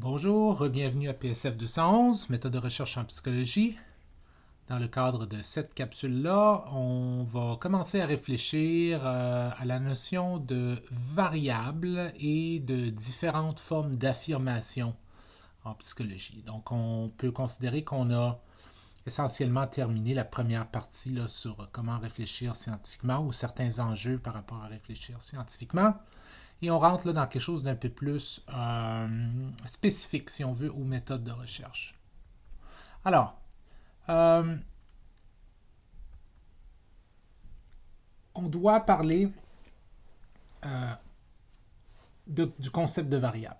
Bonjour, bienvenue à PSF 211, méthode de recherche en psychologie. Dans le cadre de cette capsule-là, on va commencer à réfléchir à la notion de variable et de différentes formes d'affirmation en psychologie. Donc, on peut considérer qu'on a essentiellement terminé la première partie là, sur comment réfléchir scientifiquement ou certains enjeux par rapport à réfléchir scientifiquement. Et on rentre là, dans quelque chose d'un peu plus spécifique, si on veut, aux méthodes de recherche. Alors, on doit parler du concept de variable.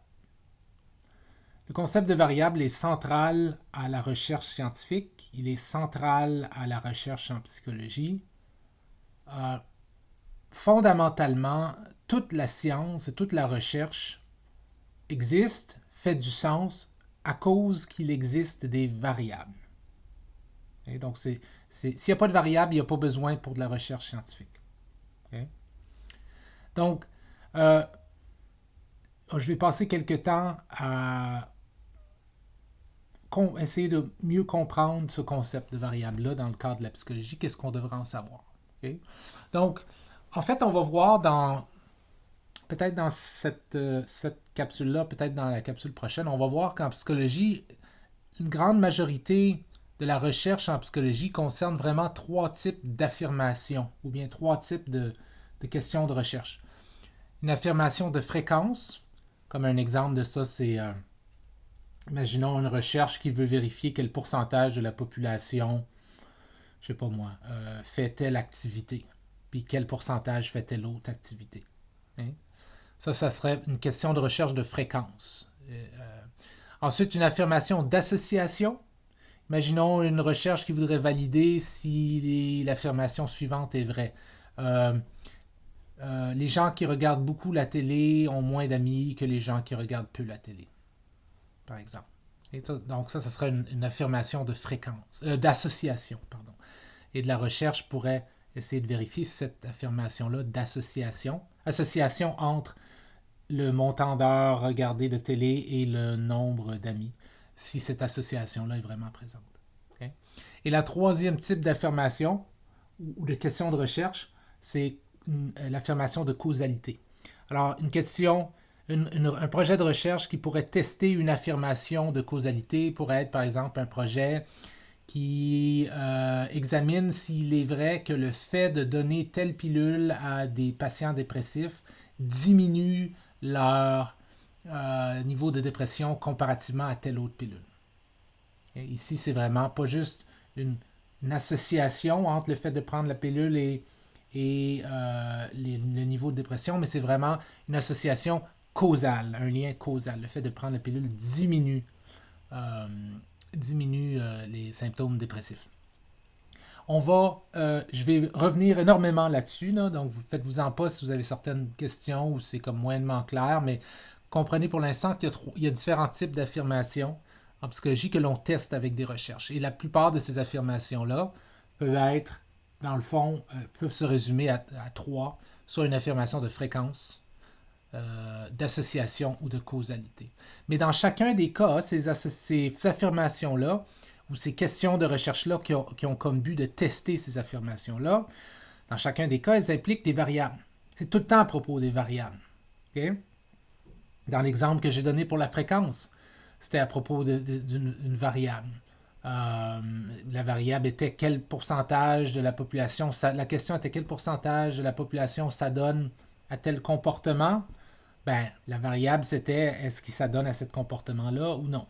Le concept de variable est central à la recherche scientifique, il est central à la recherche en psychologie. Fondamentalement, toute la science et toute la recherche existe, fait du sens à cause qu'il existe des variables. Et donc, s'il n'y a pas de variables, il n'y a pas besoin pour de la recherche scientifique. Okay? Donc, je vais passer quelques temps à essayer de mieux comprendre ce concept de variable-là dans le cadre de la psychologie. Qu'est-ce qu'on devrait en savoir? Okay? Donc, en fait, on va voir peut-être dans cette capsule-là, peut-être dans la capsule prochaine, on va voir qu'en psychologie, une grande majorité de la recherche en psychologie concerne vraiment trois types d'affirmations, ou bien trois types de questions de recherche. Une affirmation de fréquence, comme un exemple de ça, c'est, imaginons une recherche qui veut vérifier quel pourcentage de la population, je sais pas moi, fait telle activité, puis quel pourcentage fait telle autre activité. Hein? Ça serait une question de recherche de fréquence. Ensuite, une affirmation d'association. Imaginons une recherche qui voudrait valider si l'affirmation suivante est vraie. Les gens qui regardent beaucoup la télé ont moins d'amis que les gens qui regardent peu la télé, par exemple. Donc ça serait une affirmation de fréquence, d'association, pardon. Et de la recherche pourrait essayer de vérifier cette affirmation-là d'association. Association entre le montant d'heures regardées de télé et le nombre d'amis, si cette association-là est vraiment présente. Okay? Et la troisième type d'affirmation ou de question de recherche, c'est l'affirmation de causalité. Alors, une question, un projet de recherche qui pourrait tester une affirmation de causalité pourrait être, par exemple, un projet qui examine s'il est vrai que le fait de donner telle pilule à des patients dépressifs diminue leur niveau de dépression comparativement à telle autre pilule. Et ici, c'est vraiment pas juste une association entre le fait de prendre la pilule et le niveau de dépression, mais c'est vraiment une association causale, un lien causal. Le fait de prendre la pilule diminue les symptômes dépressifs. Je vais revenir énormément là-dessus, là, donc faites-vous-en pas si vous avez certaines questions ou c'est comme moyennement clair, mais comprenez pour l'instant qu'il y a différents types d'affirmations en psychologie que l'on teste avec des recherches. Et la plupart de ces affirmations-là peuvent être, dans le fond, peuvent se résumer à trois, soit une affirmation de fréquence, d'association ou de causalité. Mais dans chacun des cas, ces affirmations-là ou ces questions de recherche-là qui ont comme but de tester ces affirmations-là, dans chacun des cas, elles impliquent des variables. C'est tout le temps à propos des variables. Okay? Dans l'exemple que j'ai donné pour la fréquence, c'était à propos d'une variable. La variable était quel pourcentage de la population, la question était quel pourcentage de la population s'adonne à tel comportement. Ben, la variable, c'était est-ce qu'il s'adonne à ce comportement-là ou non.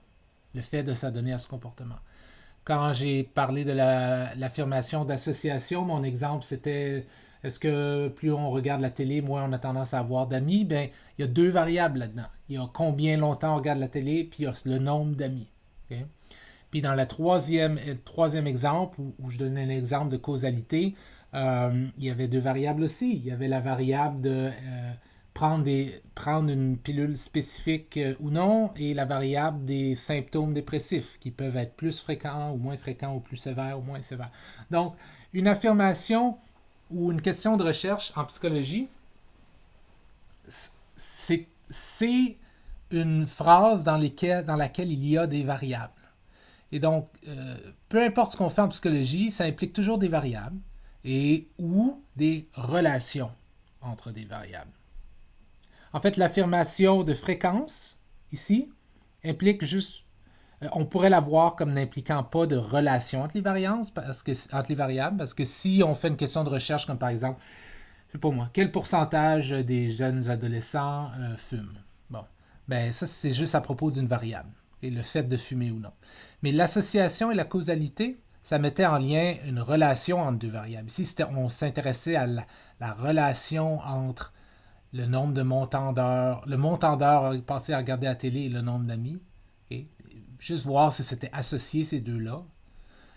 Le fait de s'adonner à ce comportement. Quand j'ai parlé de l'affirmation d'association, mon exemple, c'était est-ce que plus on regarde la télé, moins on a tendance à avoir d'amis? Ben, il y a deux variables là-dedans. Il y a combien longtemps on regarde la télé, puis il y a le nombre d'amis. Okay? Puis dans le troisième exemple, où je donnais un exemple de causalité, il y avait deux variables aussi. Il y avait la variable de prendre une pilule spécifique ou non, et la variable des symptômes dépressifs qui peuvent être plus fréquents ou moins fréquents ou plus sévères ou moins sévères. Donc, une affirmation ou une question de recherche en psychologie, c'est une phrase dans laquelle il y a des variables. Et donc, peu importe ce qu'on fait en psychologie, ça implique toujours des variables et ou des relations entre des variables. En fait, l'affirmation de fréquence, ici, implique juste, on pourrait la voir comme n'impliquant pas de relation entre les variances, entre les variables, parce que si on fait une question de recherche, comme par exemple, je sais pas moi, quel pourcentage des jeunes adolescents fument? Bon, ben ça, c'est juste à propos d'une variable, et le fait de fumer ou non. Mais l'association et la causalité, ça mettait en lien une relation entre deux variables. Ici, on s'intéressait à la relation entre le nombre de montants d'heures, le montant d'heures passé à regarder la télé et le nombre d'amis. Okay? Juste voir si c'était associé ces deux-là.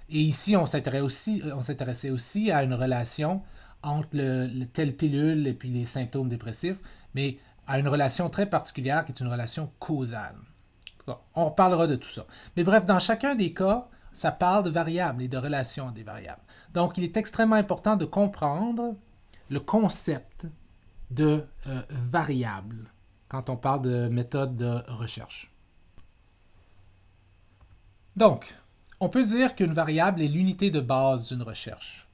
Et ici, on s'intéressait aussi à une relation entre telle pilule et puis les symptômes dépressifs, mais à une relation très particulière qui est une relation causale. On reparlera de tout ça. Mais bref, dans chacun des cas, ça parle de variables et de relations à des variables. Donc, il est extrêmement important de comprendre le concept de variable quand on parle de méthode de recherche. Donc, on peut dire qu'une variable est l'unité de base d'une recherche.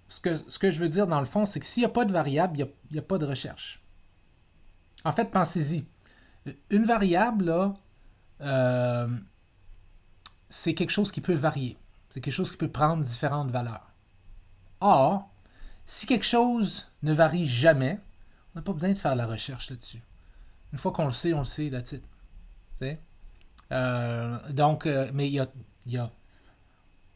Ce que je veux dire dans le fond, c'est que s'il n'y a pas de variable, il n'y a pas de recherche. En fait, pensez-y. Une variable, là, c'est quelque chose qui peut varier. C'est quelque chose qui peut prendre différentes valeurs. Or, si quelque chose ne varie jamais, on n'a pas besoin de faire la recherche là-dessus. Une fois qu'on le sait, that's it. Mais il y a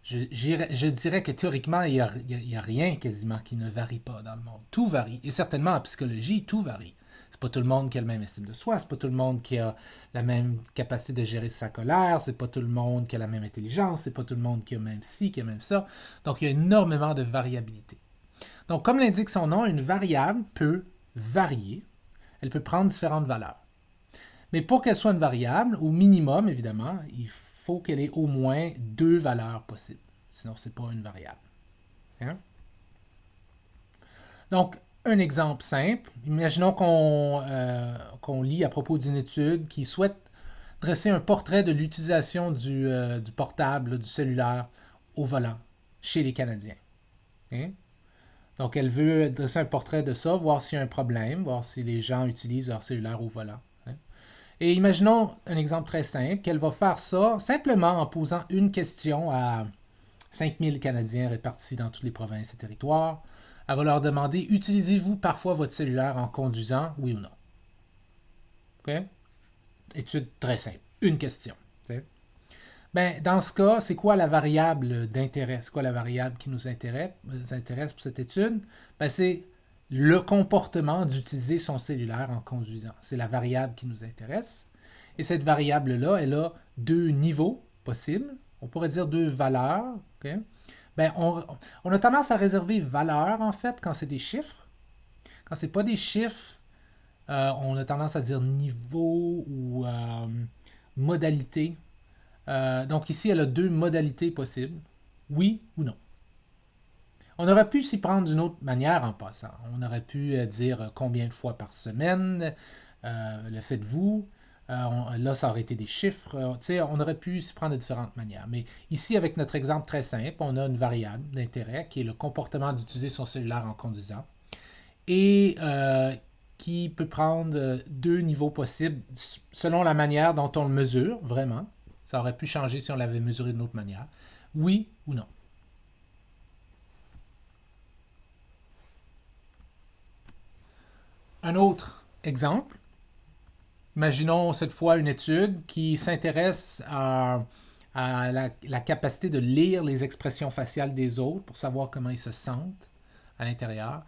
je dirais que théoriquement, il y a rien quasiment qui ne varie pas dans le monde. Tout varie. Et certainement en psychologie, tout varie. C'est pas tout le monde qui a le même estime de soi, c'est pas tout le monde qui a la même capacité de gérer sa colère, c'est pas tout le monde qui a la même intelligence, c'est pas tout le monde qui a même ci, qui a même ça. Donc il y a énormément de variabilité. Donc comme l'indique son nom, une variable peut varier, elle peut prendre différentes valeurs. Mais pour qu'elle soit une variable, au minimum évidemment, il faut qu'elle ait au moins deux valeurs possibles. Sinon, ce n'est pas une variable. Hein? Donc, un exemple simple. Imaginons qu'on lit à propos d'une étude qui souhaite dresser un portrait de l'utilisation du portable, du cellulaire au volant chez les Canadiens. Hein? Donc, elle veut dresser un portrait de ça, voir s'il y a un problème, voir si les gens utilisent leur cellulaire au volant. Hein? Et imaginons un exemple très simple, qu'elle va faire ça simplement en posant une question à 5000 Canadiens répartis dans toutes les provinces et territoires. Elle va leur demander, utilisez-vous parfois votre cellulaire en conduisant, oui ou non? Okay? Étude très simple. Une question. Ben, dans ce cas, c'est quoi la variable d'intérêt? C'est quoi la variable qui nous intéresse pour cette étude? Ben, c'est le comportement d'utiliser son cellulaire en conduisant. C'est la variable qui nous intéresse. Et cette variable-là, elle a deux niveaux possibles. On pourrait dire deux valeurs. Okay? Ben, on a tendance à réserver valeur, en fait, quand c'est des chiffres. Quand c'est pas des chiffres, on a tendance à dire niveau ou modalité. Donc ici, elle a deux modalités possibles. Oui ou non. On aurait pu s'y prendre d'une autre manière en passant. On aurait pu dire combien de fois par semaine le faites-vous. Là, ça aurait été des chiffres. On aurait pu s'y prendre de différentes manières. Mais ici, avec notre exemple très simple, on a une variable d'intérêt qui est le comportement d'utiliser son cellulaire en conduisant et qui peut prendre deux niveaux possibles selon la manière dont on le mesure, vraiment. Ça aurait pu changer si on l'avait mesuré d'une autre manière. Oui ou non. Un autre exemple. Imaginons cette fois une étude qui s'intéresse à la capacité de lire les expressions faciales des autres pour savoir comment ils se sentent à l'intérieur.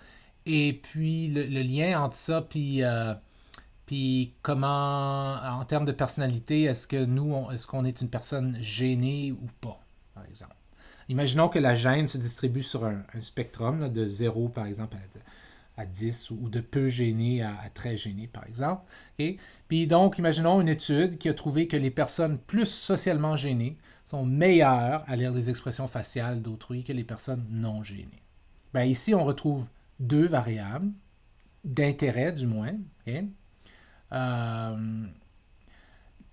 Et puis le lien entre ça puis comment, en termes de personnalité, est-ce qu'on est une personne gênée ou pas, par exemple. Imaginons que la gêne se distribue sur un spectrum là, de 0, par exemple, à 10 ou de peu gêné à très gêné, par exemple. Okay? Puis donc, imaginons une étude qui a trouvé que les personnes plus socialement gênées sont meilleures à lire les expressions faciales d'autrui que les personnes non gênées. Ben, ici, on retrouve deux variables, d'intérêt du moins. Okay?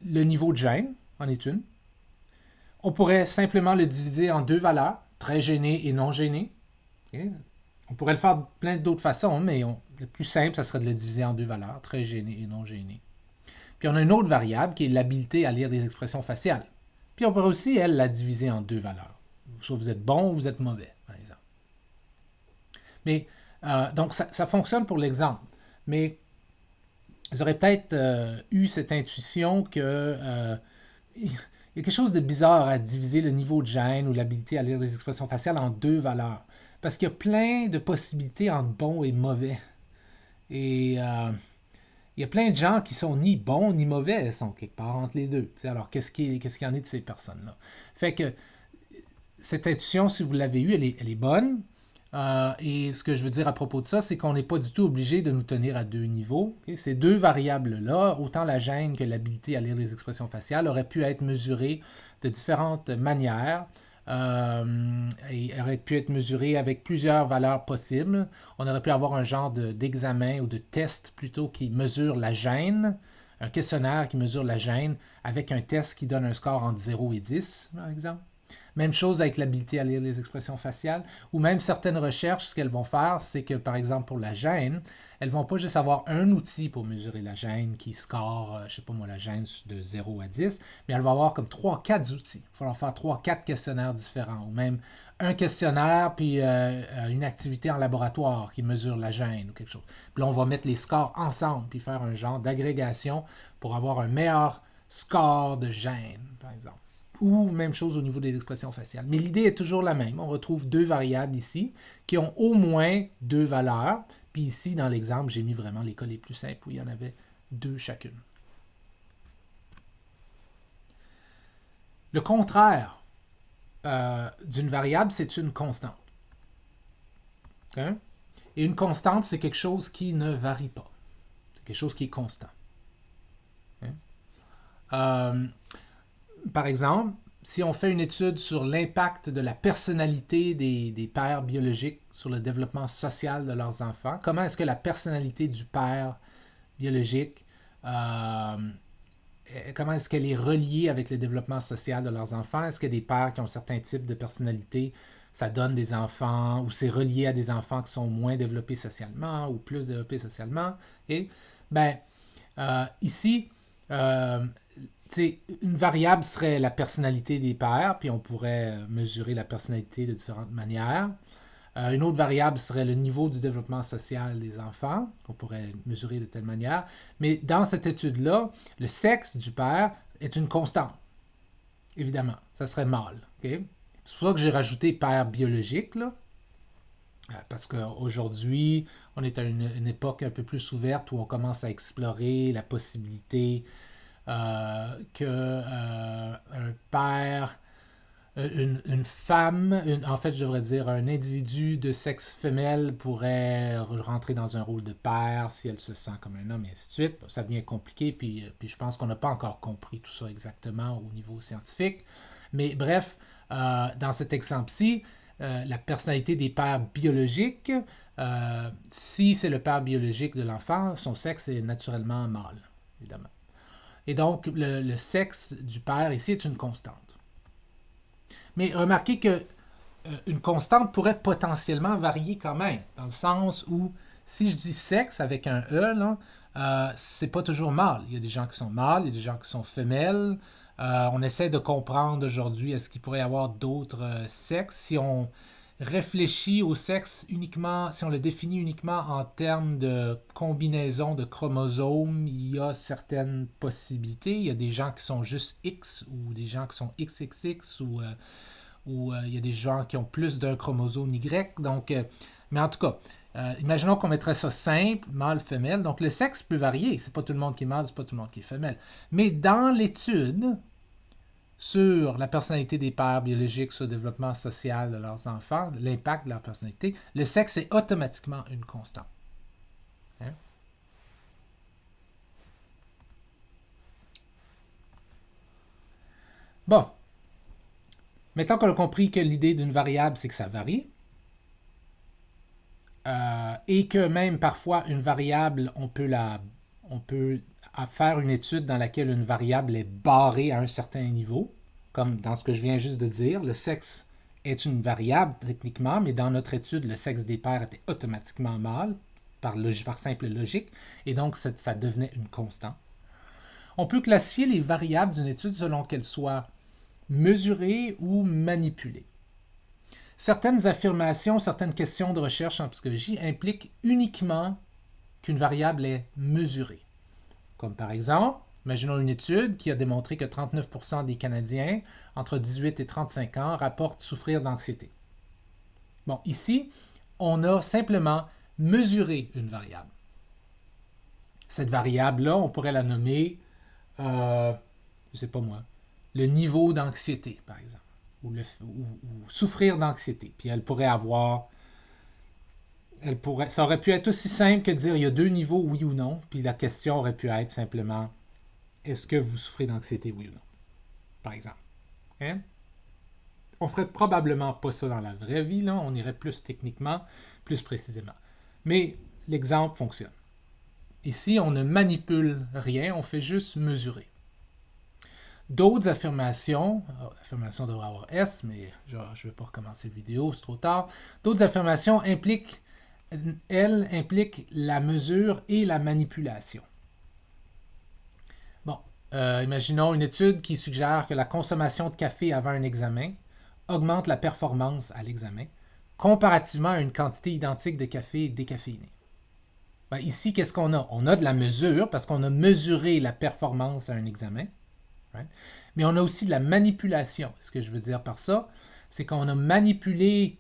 le niveau de gêne en est une. On pourrait simplement le diviser en deux valeurs, très gêné et non gêné. Okay? On pourrait le faire de plein d'autres façons, mais le plus simple, ça serait de le diviser en deux valeurs, très gêné et non gêné. Puis on a une autre variable qui est l'habileté à lire des expressions faciales. Puis on pourrait aussi, elle, la diviser en deux valeurs. Soit vous êtes bon ou vous êtes mauvais, par exemple. Mais, donc, ça fonctionne pour l'exemple. Mais vous aurez peut-être eu cette intuition que il y a quelque chose de bizarre à diviser le niveau de gêne ou l'habilité à lire des expressions faciales en deux valeurs. Parce qu'il y a plein de possibilités entre bon et mauvais. Et il y a plein de gens qui sont ni bons ni mauvais, ils sont quelque part entre les deux. T'sais, alors, qu'est-ce qu'il y en est de ces personnes-là? Fait que cette intuition, si vous l'avez eue, elle est bonne. Et ce que je veux dire à propos de ça, c'est qu'on n'est pas du tout obligé de nous tenir à deux niveaux. Okay? Ces deux variables-là, autant la gêne que l'habilité à lire les expressions faciales, auraient pu être mesurées de différentes manières. Et aurait pu être mesurées avec plusieurs valeurs possibles. On aurait pu avoir un genre d'examen ou de test plutôt qui mesure la gêne, un questionnaire qui mesure la gêne avec un test qui donne un score entre 0 et 10, par exemple. Même chose avec l'habilité à lire les expressions faciales, ou même certaines recherches, ce qu'elles vont faire, c'est que, par exemple, pour la gêne, elles ne vont pas juste avoir un outil pour mesurer la gêne qui score, je ne sais pas moi, la gêne de 0 à 10, mais elles vont avoir comme 3-4 outils. Il va falloir faire 3-4 questionnaires différents, ou même un questionnaire puis une activité en laboratoire qui mesure la gêne ou quelque chose. Puis là, on va mettre les scores ensemble, puis faire un genre d'agrégation pour avoir un meilleur score de gêne, par exemple. Ou même chose au niveau des expressions faciales. Mais l'idée est toujours la même. On retrouve deux variables ici qui ont au moins deux valeurs. Puis ici, dans l'exemple, j'ai mis vraiment les cas les plus simples où il y en avait deux chacune. Le contraire d'une variable, c'est une constante. Okay? Et une constante, c'est quelque chose qui ne varie pas. C'est quelque chose qui est constant. Okay? Par exemple, si on fait une étude sur l'impact de la personnalité des pères biologiques sur le développement social de leurs enfants, comment est-ce que la personnalité du père biologique, comment est-ce qu'elle est reliée avec le développement social de leurs enfants? Est-ce que des pères qui ont certains types de personnalité, ça donne des enfants, ou c'est relié à des enfants qui sont moins développés socialement ou plus développés socialement? Et, ici, une variable serait la personnalité des pères, puis on pourrait mesurer la personnalité de différentes manières. Une autre variable serait le niveau du développement social des enfants, qu'on pourrait mesurer de telle manière. Mais dans cette étude-là, le sexe du père est une constante. Évidemment, ça serait mâle. Okay? C'est pour ça que j'ai rajouté père biologique, là. Parce qu'aujourd'hui, on est à une époque un peu plus ouverte où on commence à explorer la possibilité qu'un père, une femme, en fait, je devrais dire, un individu de sexe femelle pourrait rentrer dans un rôle de père si elle se sent comme un homme, et ainsi de suite. Ça devient compliqué, puis je pense qu'on n'a pas encore compris tout ça exactement au niveau scientifique. Mais bref, dans cet exemple-ci, la personnalité des pères biologiques, si c'est le père biologique de l'enfant, son sexe est naturellement mâle, évidemment. Et donc, le sexe du père ici est une constante. Mais remarquez que une constante pourrait potentiellement varier quand même, dans le sens où, si je dis sexe avec un E, là, c'est pas toujours mâle. Il y a des gens qui sont mâles, il y a des gens qui sont femelles. On essaie de comprendre aujourd'hui, est-ce qu'il pourrait y avoir d'autres sexes si on réfléchit au sexe uniquement, si on le définit uniquement en termes de combinaison de chromosomes, il y a certaines possibilités. Il y a des gens qui sont juste X ou des gens qui sont XXX ou il y a des gens qui ont plus d'un chromosome Y. Donc, mais en tout cas, imaginons qu'on mettrait ça simple, mâle-femelle. Donc, le sexe peut varier. C'est pas tout le monde qui est mâle, c'est pas tout le monde qui est femelle. Mais dans l'étude sur la personnalité des pères biologiques sur le développement social de leurs enfants, l'impact de leur personnalité, le sexe est automatiquement une constante. Hein? Bon. Maintenant qu'on a compris que l'idée d'une variable, c'est que ça varie, et que même parfois une variable, on peut on peut faire une étude dans laquelle une variable est barrée à un certain niveau, comme dans ce que je viens juste de dire. Le sexe est une variable techniquement, mais dans notre étude, le sexe des pairs était automatiquement mâle, par simple logique, et donc ça devenait une constante. On peut classifier les variables d'une étude selon qu'elles soient mesurées ou manipulées. Certaines affirmations, certaines questions de recherche en psychologie impliquent uniquement qu'une variable est mesurée. Comme par exemple, imaginons une étude qui a démontré que 39% des Canadiens entre 18 et 35 ans rapportent souffrir d'anxiété. Bon, ici, on a simplement mesuré une variable. Cette variable-là, on pourrait la nommer, je ne sais pas moi, le niveau d'anxiété, par exemple, ou souffrir d'anxiété. Puis elle pourrait avoir... ça aurait pu être aussi simple que de dire il y a 2 niveaux, oui ou non, puis la question aurait pu être simplement est-ce que vous souffrez d'anxiété, oui ou non, par exemple. Hein? On ferait probablement pas ça dans la vraie vie, là. On irait plus techniquement, plus précisément. Mais l'exemple fonctionne. Ici, on ne manipule rien, on fait juste mesurer. D'autres affirmations, affirmation devrait avoir S, mais je ne vais pas recommencer la vidéo, c'est trop tard. D'autres affirmations impliquent la mesure et la manipulation. Bon, imaginons une étude qui suggère que la consommation de café avant un examen augmente la performance à l'examen, comparativement à une quantité identique de café décaféiné. Ben, ici, qu'est-ce qu'on a? On a de la mesure, parce qu'on a mesuré la performance à un examen, right? Mais on a aussi de la manipulation. Ce que je veux dire par ça, c'est qu'on a manipulé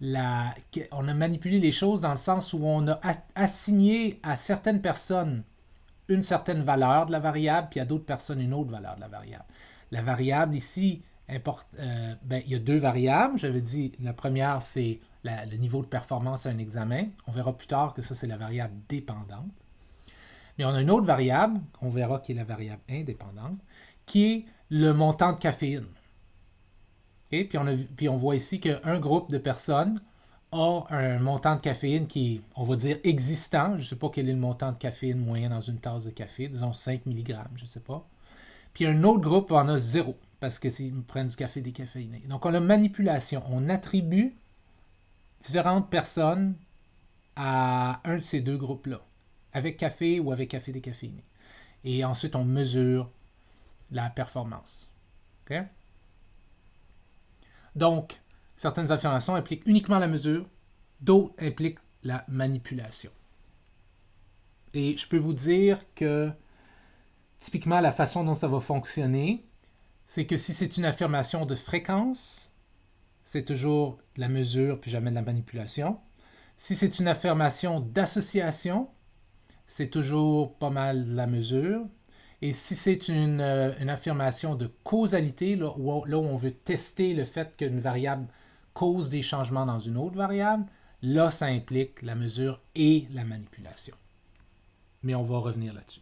les choses dans le sens où on a assigné à certaines personnes une certaine valeur de la variable, puis à d'autres personnes une autre valeur de la variable. La variable ici, il y a 2 variables. J'avais dit, la première, c'est le niveau de performance à un examen. On verra plus tard que ça, c'est la variable dépendante. Mais on a une autre variable, on verra qui est la variable indépendante, qui est le montant de caféine. Okay? Puis on voit ici qu'un groupe de personnes a un montant de caféine qui est, on va dire, existant. Je ne sais pas quel est le montant de caféine moyen dans une tasse de café, disons 5 mg, je ne sais pas. Puis un autre groupe en a 0, parce qu'ils prennent du café décaféiné. Donc on a manipulation. On attribue différentes personnes à un de ces 2 groupes-là, avec café ou avec café décaféiné. Et ensuite, on mesure la performance. Okay? Donc, certaines affirmations impliquent uniquement la mesure, d'autres impliquent la manipulation. Et je peux vous dire que, typiquement, la façon dont ça va fonctionner, c'est que si c'est une affirmation de fréquence, c'est toujours de la mesure puis jamais de la manipulation. Si c'est une affirmation d'association, c'est toujours pas mal de la mesure. Et si c'est une affirmation de causalité, là où on veut tester le fait qu'une variable cause des changements dans une autre variable, là, ça implique la mesure et la manipulation. Mais on va revenir là-dessus.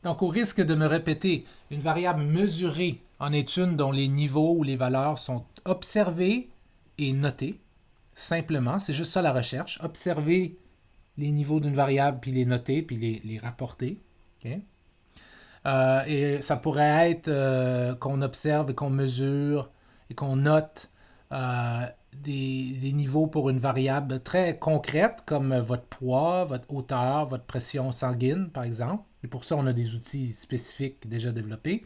Donc, au risque de me répéter, une variable mesurée en est une dont les niveaux ou les valeurs sont observés et notés. Simplement, c'est juste ça la recherche. Observer les niveaux d'une variable, puis les noter, puis les rapporter. Okay? Et ça pourrait être qu'on observe et qu'on mesure et qu'on note des niveaux pour une variable très concrète comme votre poids, votre hauteur, votre pression sanguine, par exemple. Et pour ça, on a des outils spécifiques déjà développés.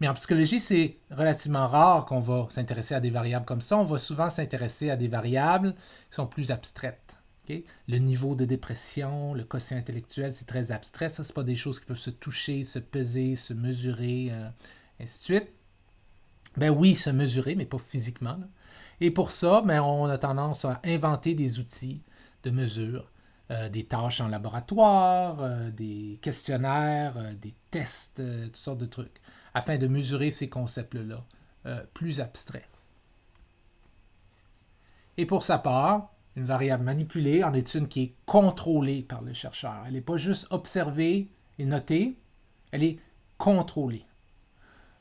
Mais en psychologie, c'est relativement rare qu'on va s'intéresser à des variables comme ça. On va souvent s'intéresser à des variables qui sont plus abstraites. Okay? Le niveau de dépression, le quotient intellectuel, c'est très abstrait. Ça, ce pas des choses qui peuvent se toucher, se peser, se mesurer, ainsi de suite. Ben oui, se mesurer, mais pas physiquement, là. Et pour ça, ben, on a tendance à inventer des outils de mesure, des tâches en laboratoire, des questionnaires, des tests, toutes sortes de trucs, afin de mesurer ces concepts-là plus abstraits. Et pour sa part, une variable manipulée en est une qui est contrôlée par le chercheur. Elle n'est pas juste observée et notée, elle est contrôlée.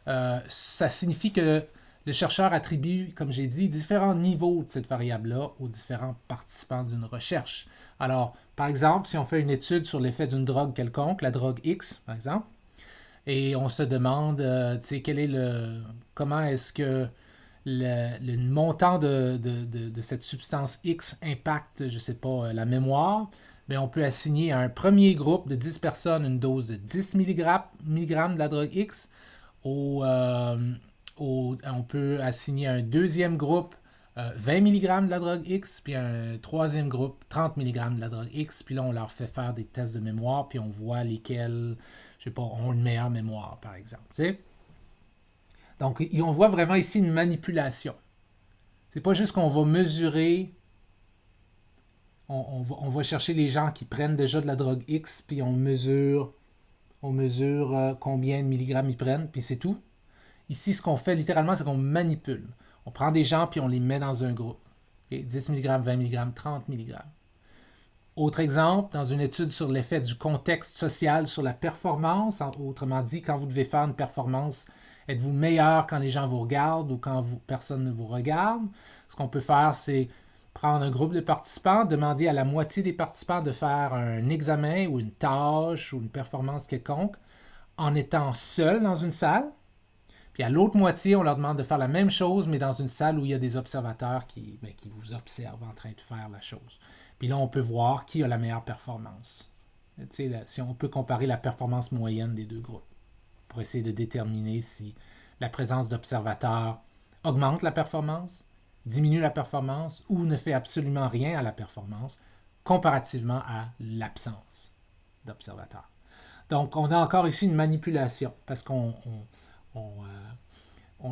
Ça signifie que le chercheur attribue, comme j'ai dit, différents niveaux de cette variable-là aux différents participants d'une recherche. Alors, par exemple, si on fait une étude sur l'effet d'une drogue quelconque, la drogue X, par exemple, et on se demande, comment est-ce que le montant de cette substance X impacte, je ne sais pas, la mémoire, mais on peut assigner à un premier groupe de 10 personnes une dose de 10 mg de la drogue X. On peut assigner à un deuxième groupe 20 mg de la drogue X, puis un troisième groupe 30 mg de la drogue X, puis là on leur fait faire des tests de mémoire, puis on voit lesquels, je sais pas, ont une meilleure mémoire, par exemple. T'sais? Donc on voit vraiment ici une manipulation. C'est pas juste qu'on va mesurer, on va chercher les gens qui prennent déjà de la drogue X, puis on mesure combien de milligrammes ils prennent, puis c'est tout. Ici, ce qu'on fait littéralement, c'est qu'on manipule. On prend des gens puis on les met dans un groupe. Okay? 10 mg, 20 mg, 30 mg. Autre exemple, dans une étude sur l'effet du contexte social sur la performance, autrement dit, quand vous devez faire une performance, êtes-vous meilleur quand les gens vous regardent ou quand personne ne vous regarde? Ce qu'on peut faire, c'est prendre un groupe de participants, demander à la moitié des participants de faire un examen ou une tâche ou une performance quelconque en étant seul dans une salle. Puis à l'autre moitié, on leur demande de faire la même chose, mais dans une salle où il y a des observateurs qui vous observent en train de faire la chose. Puis là, on peut voir qui a la meilleure performance. Si on peut comparer la performance moyenne des deux groupes pour essayer de déterminer si la présence d'observateurs augmente la performance, diminue la performance ou ne fait absolument rien à la performance comparativement à l'absence d'observateurs. Donc, on a encore ici une manipulation parce qu'on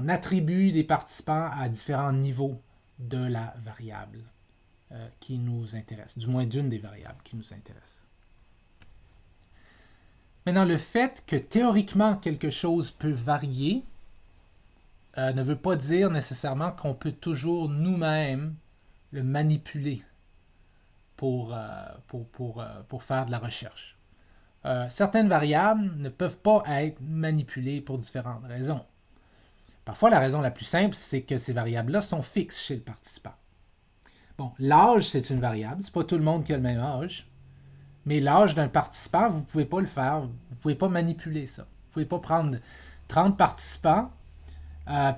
attribue des participants à différents niveaux de la variable qui nous intéresse, du moins d'une des variables qui nous intéresse. Maintenant, le fait que théoriquement quelque chose peut varier ne veut pas dire nécessairement qu'on peut toujours nous-mêmes le manipuler pour faire de la recherche. Certaines variables ne peuvent pas être manipulées pour différentes raisons. Parfois, la raison la plus simple, c'est que ces variables-là sont fixes chez le participant. Bon, l'âge, c'est une variable. C'est pas tout le monde qui a le même âge. Mais l'âge d'un participant, vous ne pouvez pas le faire. Vous ne pouvez pas manipuler ça. Vous ne pouvez pas prendre 30 participants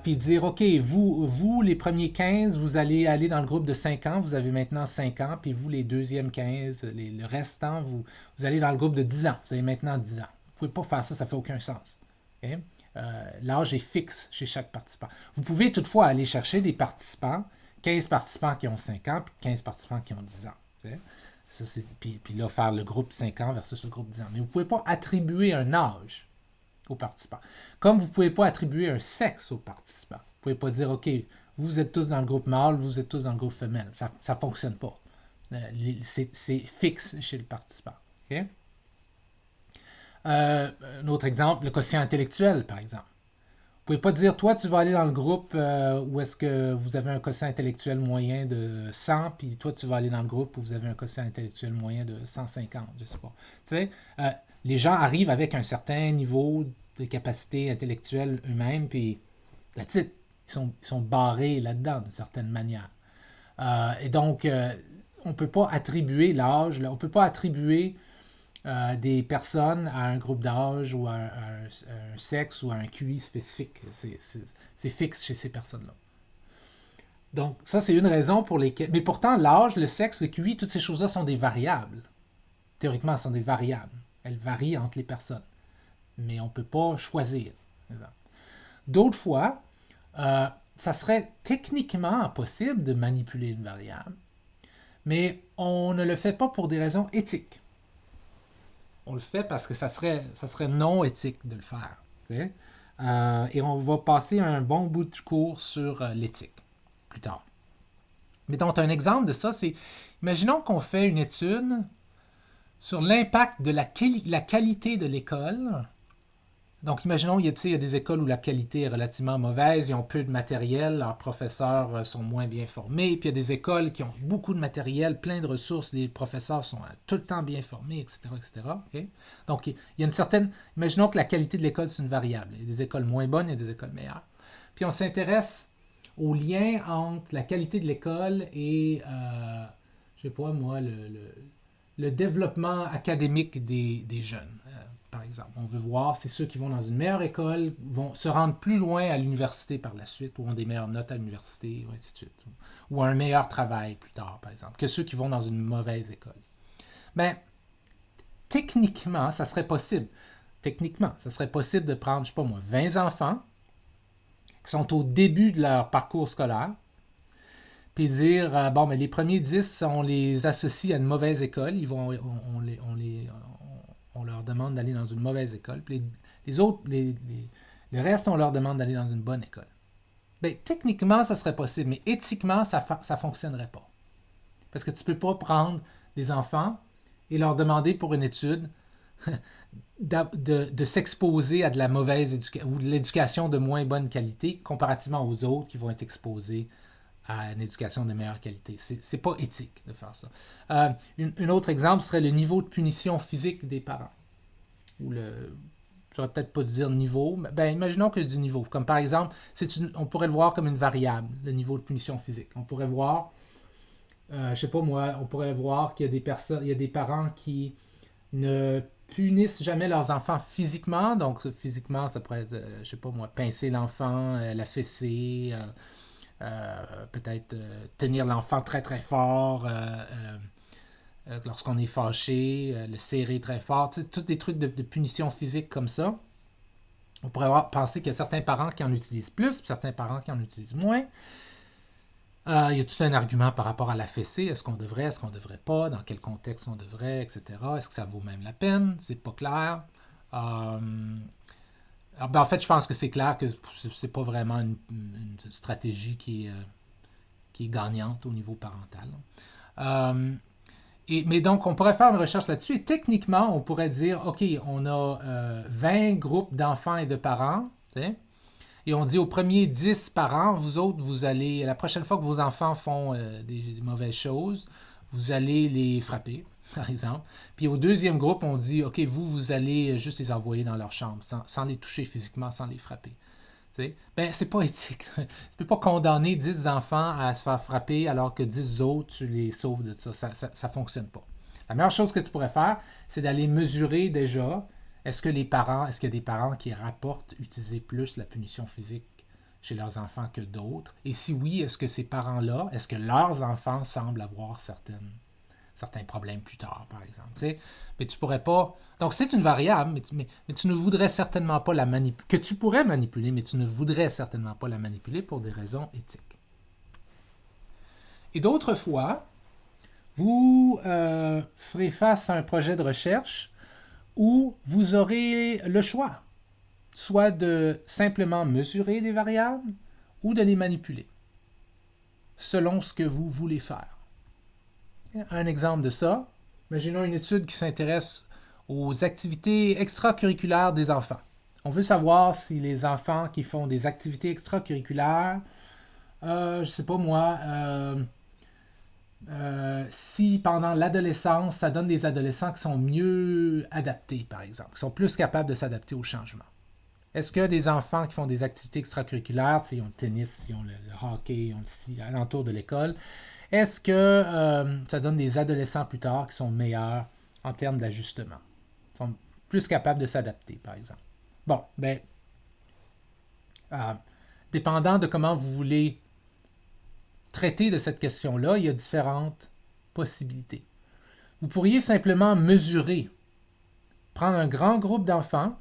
puis dire, OK, vous, les premiers 15, vous allez aller dans le groupe de 5 ans. Vous avez maintenant 5 ans. Puis vous, les deuxièmes 15, le restant, vous allez dans le groupe de 10 ans. Vous avez maintenant 10 ans. Vous ne pouvez pas faire ça. Ça ne fait aucun sens. Okay? L'âge est fixe chez chaque participant. Vous pouvez toutefois aller chercher des participants, 15 participants qui ont 5 ans, puis 15 participants qui ont 10 ans. Ça, puis là, faire le groupe 5 ans versus le groupe 10 ans. Mais vous ne pouvez pas attribuer un âge aux participants. Comme vous ne pouvez pas attribuer un sexe aux participants. Vous ne pouvez pas dire, OK, vous êtes tous dans le groupe mâle, vous êtes tous dans le groupe femelle. Ça ne fonctionne pas. C'est fixe chez le participant. Okay? Un autre exemple, le quotient intellectuel, par exemple. Vous ne pouvez pas dire, toi, tu vas aller dans le groupe où est-ce que vous avez un quotient intellectuel moyen de 100, puis toi, tu vas aller dans le groupe où vous avez un quotient intellectuel moyen de 150, je ne sais pas. Tu sais, les gens arrivent avec un certain niveau de capacité intellectuelle eux-mêmes, puis that's it. Ils sont barrés là-dedans, d'une certaine manière. Et donc, on ne peut pas attribuer l'âge, on ne peut pas attribuer des personnes à un groupe d'âge ou à un sexe ou à un QI spécifique. C'est fixe chez ces personnes-là. Donc, ça, c'est une raison pour lesquelles... Mais pourtant, l'âge, le sexe, le QI, toutes ces choses-là sont des variables. Théoriquement, ce sont des variables. Elles varient entre les personnes. Mais on ne peut pas choisir. D'autres fois, ça serait techniquement possible de manipuler une variable, mais on ne le fait pas pour des raisons éthiques. On le fait parce que ça serait non éthique de le faire. Et on va passer un bon bout de cours sur l'éthique plus tard. Mais donc, un exemple de ça, c'est, imaginons qu'on fait une étude sur l'impact de la qualité de l'école. Donc, imaginons, il y a des écoles où la qualité est relativement mauvaise, ils ont peu de matériel, leurs professeurs sont moins bien formés, puis il y a des écoles qui ont beaucoup de matériel, plein de ressources, les professeurs sont tout le temps bien formés, etc. etc. Okay? Donc, il y a une certaine... Imaginons que la qualité de l'école, c'est une variable. Il y a des écoles moins bonnes, il y a des écoles meilleures. puis on s'intéresse au lien entre la qualité de l'école et, je sais pas moi, le développement académique des jeunes, par exemple. On veut voir si ceux qui vont dans une meilleure école vont se rendre plus loin à l'université par la suite, ou ont des meilleures notes à l'université, ou ainsi de suite. Ou un meilleur travail plus tard, par exemple, que ceux qui vont dans une mauvaise école. Mais techniquement, ça serait possible. Techniquement, ça serait possible de prendre, je sais pas moi, 20 enfants qui sont au début de leur parcours scolaire, puis dire, bon, mais les premiers 10, on les associe à une mauvaise école, on leur demande d'aller dans une mauvaise école, puis les autres, le reste, on leur demande d'aller dans une bonne école. Bien, techniquement, ça serait possible, mais éthiquement, ça ne fonctionnerait pas. Parce que tu ne peux pas prendre des enfants et leur demander pour une étude de s'exposer à de la mauvaise éducation ou de l'éducation de moins bonne qualité comparativement aux autres qui vont être exposés à une éducation de meilleure qualité. C'est pas éthique de faire ça. Un autre exemple serait le niveau de punition physique des parents. Ou je ne peut-être pas dire niveau, mais ben, imaginons que du niveau. Comme par exemple, on pourrait le voir comme une variable, le niveau de punition physique. On pourrait voir, je sais pas moi, on pourrait voir qu'il y a des parents qui ne punissent jamais leurs enfants physiquement. Donc, physiquement, ça pourrait être, je sais pas moi, pincer l'enfant, la fesser, peut-être tenir l'enfant très très fort lorsqu'on est fâché, le serrer très fort. Tu sais, tous des trucs de punition physique comme ça. On pourrait penser qu'il y a certains parents qui en utilisent plus, puis certains parents qui en utilisent moins. Il y a tout un argument par rapport à la fessée. Est-ce qu'on devrait, est-ce qu'on ne devrait pas? Dans quel contexte on devrait, etc. Est-ce que ça vaut même la peine? C'est pas clair. En fait, je pense que c'est clair que c'est pas vraiment une stratégie qui est gagnante au niveau parental. Mais donc, on pourrait faire une recherche là-dessus. Et techniquement, on pourrait dire, OK, on a 20 groupes d'enfants et de parents. T'sais? Et on dit aux premiers 10 parents, vous autres, vous allez, la prochaine fois que vos enfants font des mauvaises choses, vous allez les frapper, par exemple. Puis au deuxième groupe, on dit, OK, vous allez juste les envoyer dans leur chambre, sans les toucher physiquement, sans les frapper. Ben, c'est pas éthique. Tu peux pas condamner 10 enfants à se faire frapper alors que 10 autres, tu les sauves de ça. Ça fonctionne pas. La meilleure chose que tu pourrais faire, c'est d'aller mesurer déjà, est-ce qu'il y a des parents qui rapportent utiliser plus la punition physique chez leurs enfants que d'autres? Et si oui, est-ce que ces parents-là, est-ce que leurs enfants semblent avoir certains problèmes plus tard, par exemple. T'sais? Mais tu pourrais pas... Donc, c'est une variable, mais tu ne voudrais certainement pas la manipuler. Que tu pourrais manipuler, mais tu ne voudrais certainement pas la manipuler pour des raisons éthiques. Et d'autres fois, vous ferez face à un projet de recherche où vous aurez le choix, soit de simplement mesurer des variables ou de les manipuler, selon ce que vous voulez faire. Un exemple de ça, imaginons une étude qui s'intéresse aux activités extracurriculaires des enfants. On veut savoir si les enfants qui font des activités extracurriculaires, je ne sais pas moi, si pendant l'adolescence, ça donne des adolescents qui sont mieux adaptés, par exemple, qui sont plus capables de s'adapter au changement. Est-ce que des enfants qui font des activités extracurriculaires, ils ont le tennis, ils ont le hockey, ils ont le sci alentour de l'école, est-ce que ça donne des adolescents plus tard qui sont meilleurs en termes d'ajustement? Ils sont plus capables de s'adapter, par exemple. Bon, ben, dépendant de comment vous voulez traiter de cette question-là, il y a différentes possibilités. Vous pourriez simplement mesurer, prendre un grand groupe d'enfants,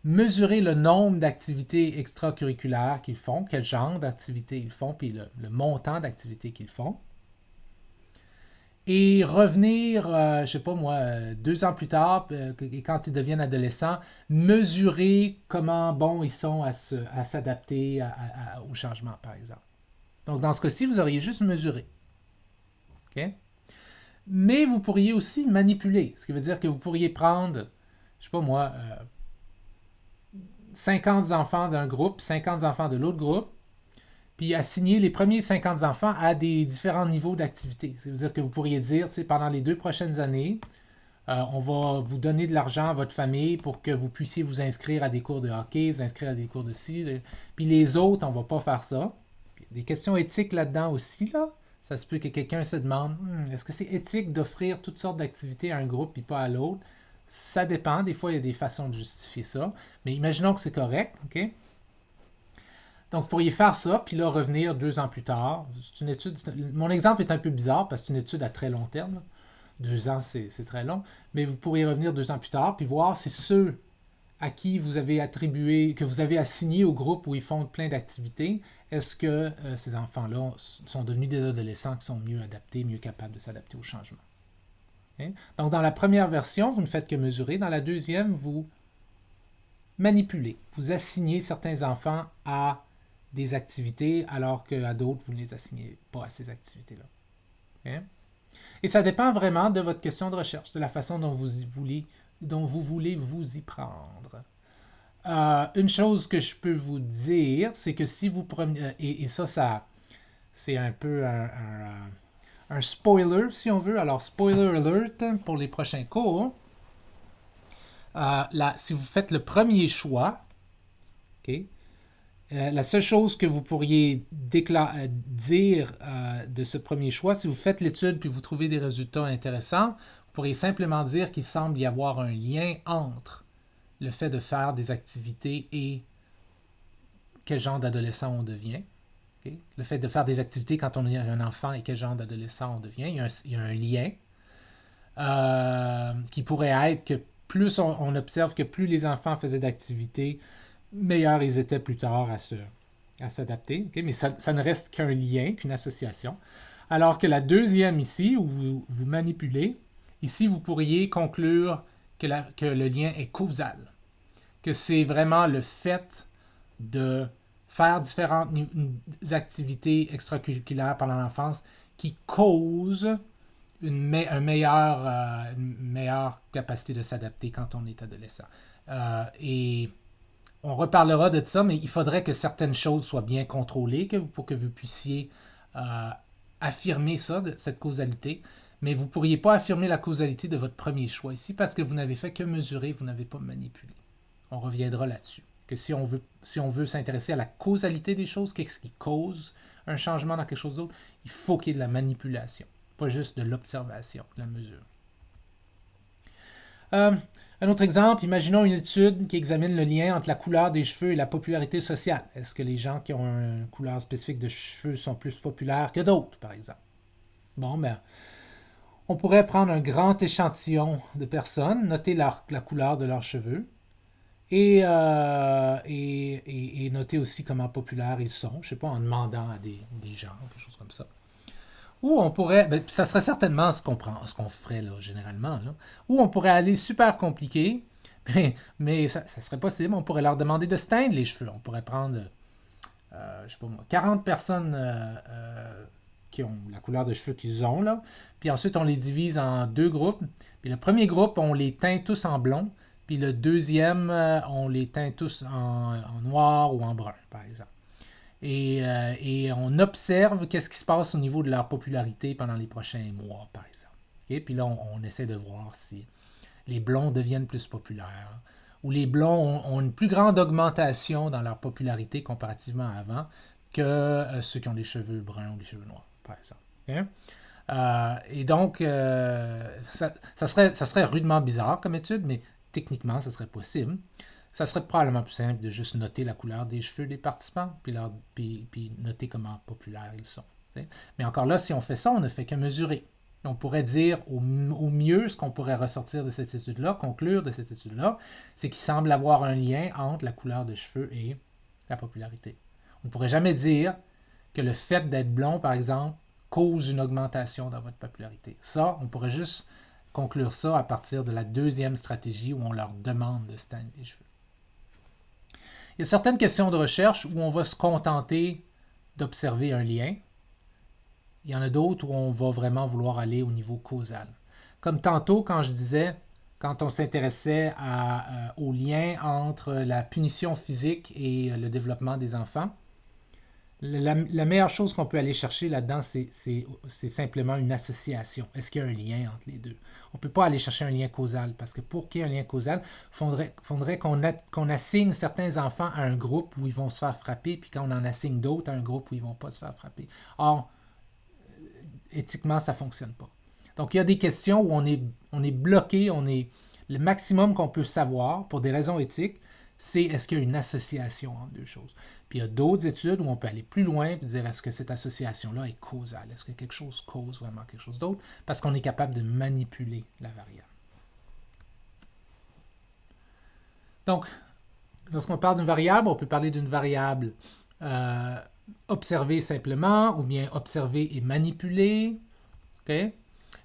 mesurer le nombre d'activités extracurriculaires qu'ils font, quel genre d'activités ils font, puis le montant d'activités qu'ils font, et revenir, je ne sais pas moi, 2 ans plus tard, et quand ils deviennent adolescents, mesurer comment bons ils sont à s'adapter au changement, par exemple. Donc, dans ce cas-ci, vous auriez juste mesuré. Okay? Mais vous pourriez aussi manipuler, ce qui veut dire que vous pourriez prendre, je ne sais pas moi, 50 enfants d'un groupe, 50 enfants de l'autre groupe, puis assigner les premiers 50 enfants à des différents niveaux d'activité. Ça veut dire que vous pourriez dire, pendant les 2 prochaines années, On va vous donner de l'argent à votre famille pour que vous puissiez vous inscrire à des cours de hockey, vous inscrire à des cours de ci. Puis les autres, on ne va pas faire ça. Puis il y a des questions éthiques là-dedans aussi, là. Ça se peut que quelqu'un se demande, est-ce que c'est éthique d'offrir toutes sortes d'activités à un groupe et pas à l'autre? Ça dépend. Des fois, il y a des façons de justifier ça. Mais imaginons que c'est correct, OK? Donc, vous pourriez faire ça, puis là, revenir 2 ans plus tard. C'est une étude. Mon exemple est un peu bizarre parce que c'est une étude à très long terme, là. 2 ans, c'est très long. Mais vous pourriez revenir 2 ans plus tard, puis voir si ceux à qui vous avez attribué, que vous avez assigné au groupe où ils font plein d'activités, est-ce que ces enfants-là sont devenus des adolescents qui sont mieux adaptés, mieux capables de s'adapter au changement. Okay? Donc, dans la première version, vous ne faites que mesurer. Dans la deuxième, vous manipulez. Vous assignez certains enfants à des activités alors qu'à d'autres, vous ne les assignez pas à ces activités-là. Okay? Et ça dépend vraiment de votre question de recherche, de la façon dont vous voulez vous y prendre. Une chose que je peux vous dire, c'est que si vous prenez... Et ça c'est un peu un spoiler, si on veut. Alors, spoiler alert pour les prochains cours. Si vous faites le premier choix, OK, la seule chose que vous pourriez dire de ce premier choix, si vous faites l'étude puis vous trouvez des résultats intéressants, vous pourriez simplement dire qu'il semble y avoir un lien entre le fait de faire des activités et quel genre d'adolescent on devient. Okay? Le fait de faire des activités quand on est un enfant et quel genre d'adolescent on devient. Il y a un lien qui pourrait être que plus on observe que plus les enfants faisaient d'activités, meilleurs ils étaient plus tard à s'adapter. Okay? Mais ça ne reste qu'un lien, qu'une association. Alors que la deuxième ici, où vous manipulez, ici vous pourriez conclure que le lien est causal. Que c'est vraiment le fait de faire différentes activités extracurriculaires pendant l'enfance qui cause une meilleure capacité de s'adapter quand on est adolescent. Et on reparlera de ça, mais il faudrait que certaines choses soient bien contrôlées pour que vous puissiez affirmer ça, cette causalité. Mais vous ne pourriez pas affirmer la causalité de votre premier choix ici parce que vous n'avez fait que mesurer, vous n'avez pas manipulé. On reviendra là-dessus. Que si on veut s'intéresser à la causalité des choses, qu'est-ce qui cause un changement dans quelque chose d'autre, il faut qu'il y ait de la manipulation, pas juste de l'observation, de la mesure. Un autre exemple, imaginons une étude qui examine le lien entre la couleur des cheveux et la popularité sociale. Est-ce que les gens qui ont une couleur spécifique de cheveux sont plus populaires que d'autres, par exemple? Bon, ben, on pourrait prendre un grand échantillon de personnes, noter la couleur de leurs cheveux, et noter aussi comment populaires ils sont, je ne sais pas, en demandant à des gens, quelque chose comme ça. Ou on pourrait, ben, ça serait certainement ce qu'on ferait là, généralement, là. Ou on pourrait aller super compliqué, mais ça serait possible, on pourrait leur demander de se teindre les cheveux. On pourrait prendre, je sais pas moi, 40 personnes qui ont la couleur de cheveux qu'ils ont, là, puis ensuite on les divise en 2 groupes. Puis le premier groupe, on les teint tous en blond, puis le deuxième, on les teint tous en noir ou en brun, par exemple. Et on observe qu'est-ce qui se passe au niveau de leur popularité pendant les prochains mois, par exemple. Okay? Puis là, on essaie de voir si les blonds deviennent plus populaires ou les blonds ont une plus grande augmentation dans leur popularité comparativement à avant que ceux qui ont des cheveux bruns ou des cheveux noirs, par exemple. Okay? Et donc, ça serait rudement bizarre comme étude, mais techniquement, ça serait possible. Ça serait probablement plus simple de juste noter la couleur des cheveux des participants, puis noter comment populaires ils sont. T'sais. Mais encore là, si on fait ça, on ne fait que mesurer. On pourrait dire au mieux ce qu'on pourrait ressortir de cette étude-là, conclure de cette étude-là, c'est qu'il semble avoir un lien entre la couleur des cheveux et la popularité. On ne pourrait jamais dire que le fait d'être blond, par exemple, cause une augmentation dans votre popularité. Ça, on pourrait juste conclure ça à partir de la deuxième stratégie où on leur demande de se teindre les cheveux. Il y a certaines questions de recherche où on va se contenter d'observer un lien. Il y en a d'autres où on va vraiment vouloir aller au niveau causal. Comme tantôt, quand je disais, quand on s'intéressait au lien entre la punition physique et le développement des enfants, La meilleure chose qu'on peut aller chercher là-dedans, c'est simplement une association. Est-ce qu'il y a un lien entre les deux? On ne peut pas aller chercher un lien causal, parce que pour qu'il y ait un lien causal, il faudrait qu'on assigne certains enfants à un groupe où ils vont se faire frapper, puis qu'on en assigne d'autres à un groupe où ils ne vont pas se faire frapper. Or, éthiquement, ça ne fonctionne pas. Donc, il y a des questions où on est bloqué, le maximum qu'on peut savoir, pour des raisons éthiques, c'est est-ce qu'il y a une association entre deux choses. Puis il y a d'autres études où on peut aller plus loin et dire est-ce que cette association-là est causale? Est-ce que quelque chose cause vraiment quelque chose d'autre? Parce qu'on est capable de manipuler la variable. Donc, lorsqu'on parle d'une variable, on peut parler d'une variable observée simplement ou bien observée et manipulée. Okay?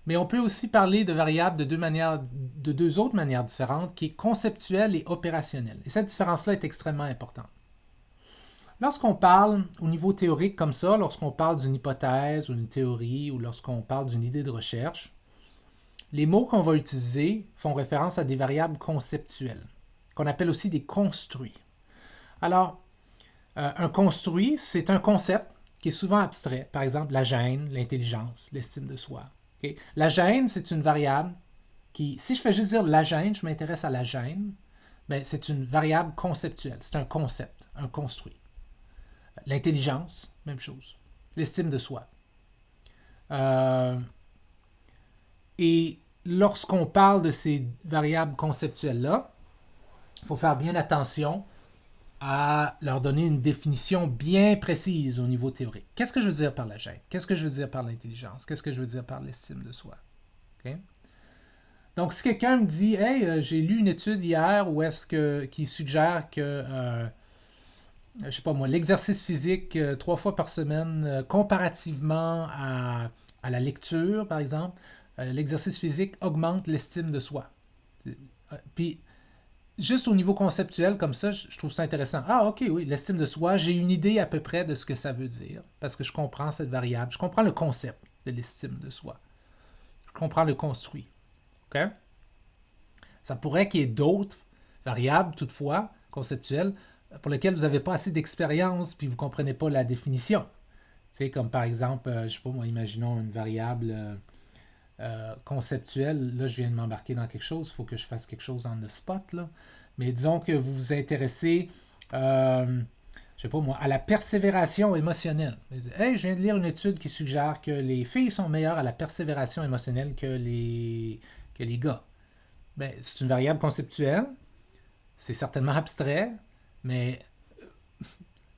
Mais on peut aussi parler de variables de deux autres manières différentes, qui est conceptuelle et opérationnelle. Et cette différence-là est extrêmement importante. Lorsqu'on parle au niveau théorique comme ça, lorsqu'on parle d'une hypothèse ou d'une théorie ou lorsqu'on parle d'une idée de recherche, les mots qu'on va utiliser font référence à des variables conceptuelles, qu'on appelle aussi des construits. Alors, un construit, c'est un concept qui est souvent abstrait. Par exemple, la gêne, l'intelligence, l'estime de soi. Okay? La gêne, c'est une variable qui, si je fais juste dire la gêne, je m'intéresse à la gêne, ben, c'est une variable conceptuelle. C'est un concept, un construit. L'intelligence, même chose. L'estime de soi. Et lorsqu'on parle de ces variables conceptuelles-là, il faut faire bien attention à leur donner une définition bien précise au niveau théorique. Qu'est-ce que je veux dire par la gêne? Qu'est-ce que je veux dire par l'intelligence? Qu'est-ce que je veux dire par l'estime de soi? Okay? Donc, si quelqu'un me dit « Hey, j'ai lu une étude hier qui suggère que, je sais pas moi, l'exercice physique 3 fois par semaine, comparativement à la lecture, par exemple, l'exercice physique augmente l'estime de soi. » Puis, juste au niveau conceptuel, comme ça, je trouve ça intéressant. Ah, ok, oui, l'estime de soi, j'ai une idée à peu près de ce que ça veut dire, parce que je comprends cette variable, je comprends le concept de l'estime de soi. Je comprends le construit. Ok? Ça pourrait qu'il y ait d'autres variables, toutefois, conceptuelles, pour lesquelles vous n'avez pas assez d'expérience, puis vous ne comprenez pas la définition. Tu sais, comme par exemple, je ne sais pas, moi, imaginons une variable conceptuelle. Là, je viens de m'embarquer dans quelque chose. Il faut que je fasse quelque chose on the spot, là. Mais disons que vous vous intéressez, je sais pas moi, à la persévération émotionnelle. Hey, je viens de lire une étude qui suggère que les filles sont meilleures à la persévération émotionnelle que les gars. Ben, c'est une variable conceptuelle. C'est certainement abstrait, mais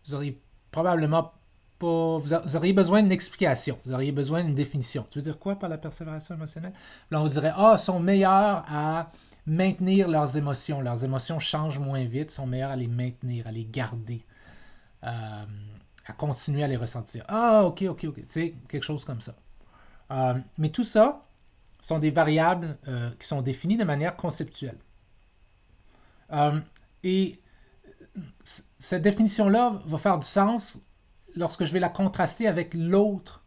vous auriez probablement pas. Vous auriez besoin d'une explication. Vous auriez besoin d'une définition. Tu veux dire quoi par la persévération émotionnelle? Là, on dirait, sont meilleurs à maintenir leurs émotions. Leurs émotions changent moins vite, sont meilleurs à les maintenir, à les garder, à continuer à les ressentir. Ah, ok. Tu sais, quelque chose comme ça. Mais tout ça sont des variables qui sont définies de manière conceptuelle. Et cette définition-là va faire du sens lorsque je vais la contraster avec l'autre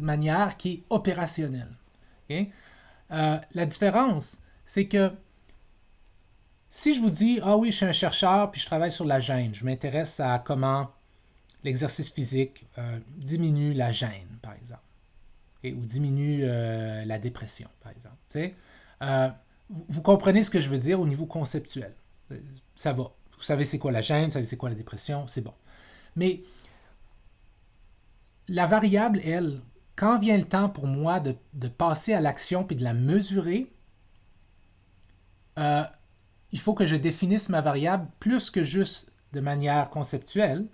manière qui est opérationnelle. Okay? La différence, c'est que si je vous dis « Ah oui, je suis un chercheur puis je travaille sur la gêne, je m'intéresse à comment l'exercice physique diminue la gêne, par exemple, okay? Ou diminue la dépression, par exemple. Vous comprenez ce que je veux dire au niveau conceptuel. Ça va. Vous savez c'est quoi la gêne, vous savez c'est quoi la dépression, c'est bon. Mais la variable, elle, quand vient le temps pour moi de passer à l'action puis de la mesurer, il faut que je définisse ma variable plus que juste de manière conceptuelle.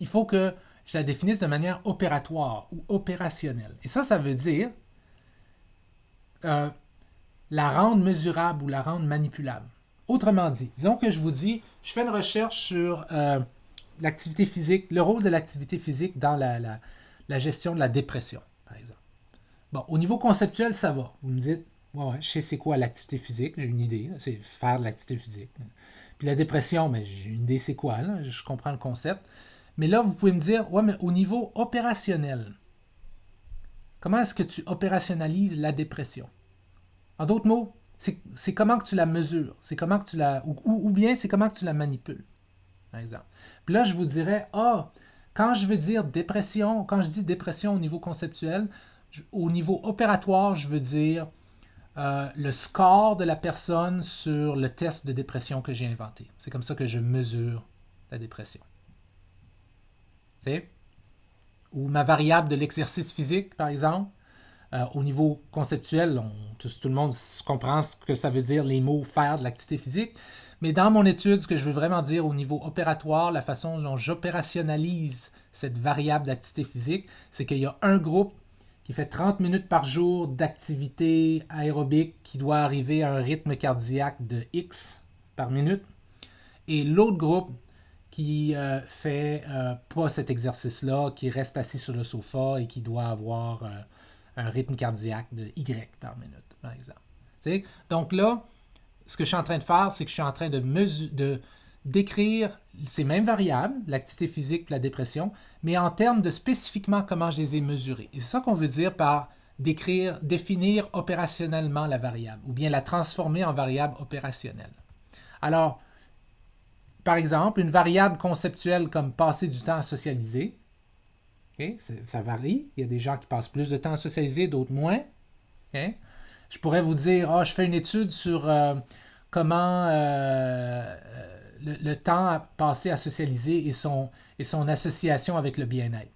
Il faut que je la définisse de manière opératoire ou opérationnelle. Et ça veut dire la rendre mesurable ou la rendre manipulable. Autrement dit, disons que je vous dis, je fais une recherche sur l'activité physique, le rôle de l'activité physique dans la gestion de la dépression, par exemple. Bon, au niveau conceptuel, ça va. Vous me dites, ouais, je sais c'est quoi l'activité physique, j'ai une idée, c'est faire de l'activité physique. Puis la dépression, mais j'ai une idée c'est quoi, là, je comprends le concept. Mais là, vous pouvez me dire, ouais, mais au niveau opérationnel, comment est-ce que tu opérationnalises la dépression? En d'autres mots, c'est comment que tu la mesures, c'est comment que tu la, ou bien c'est comment que tu la manipules. par exemple. Puis là, je vous dirais, quand je veux dire dépression, quand je dis dépression au niveau conceptuel, au niveau opératoire, je veux dire le score de la personne sur le test de dépression que j'ai inventé. C'est comme ça que je mesure la dépression. T'sais? Ou ma variable de l'exercice physique, par exemple. Au niveau conceptuel, tout le monde comprend ce que ça veut dire, les mots faire de l'activité physique. Mais dans mon étude, ce que je veux vraiment dire au niveau opératoire, la façon dont j'opérationnalise cette variable d'activité physique, c'est qu'il y a un groupe qui fait 30 minutes par jour d'activité aérobique qui doit arriver à un rythme cardiaque de X par minute. Et l'autre groupe qui fait pas cet exercice-là, qui reste assis sur le sofa et qui doit avoir un rythme cardiaque de Y par minute, par exemple. T'sais? Donc là, ce que je suis en train de faire, c'est que je suis en train de décrire ces mêmes variables, l'activité physique et la dépression, mais en termes de spécifiquement comment je les ai mesurées. Et c'est ça qu'on veut dire par définir opérationnellement la variable, ou bien la transformer en variable opérationnelle. Alors, par exemple, une variable conceptuelle comme passer du temps à socialiser, okay, ça varie. Il y a des gens qui passent plus de temps à socialiser, d'autres moins. Okay. Je pourrais vous dire, je fais une étude sur comment le temps passé à socialiser et son association avec le bien-être.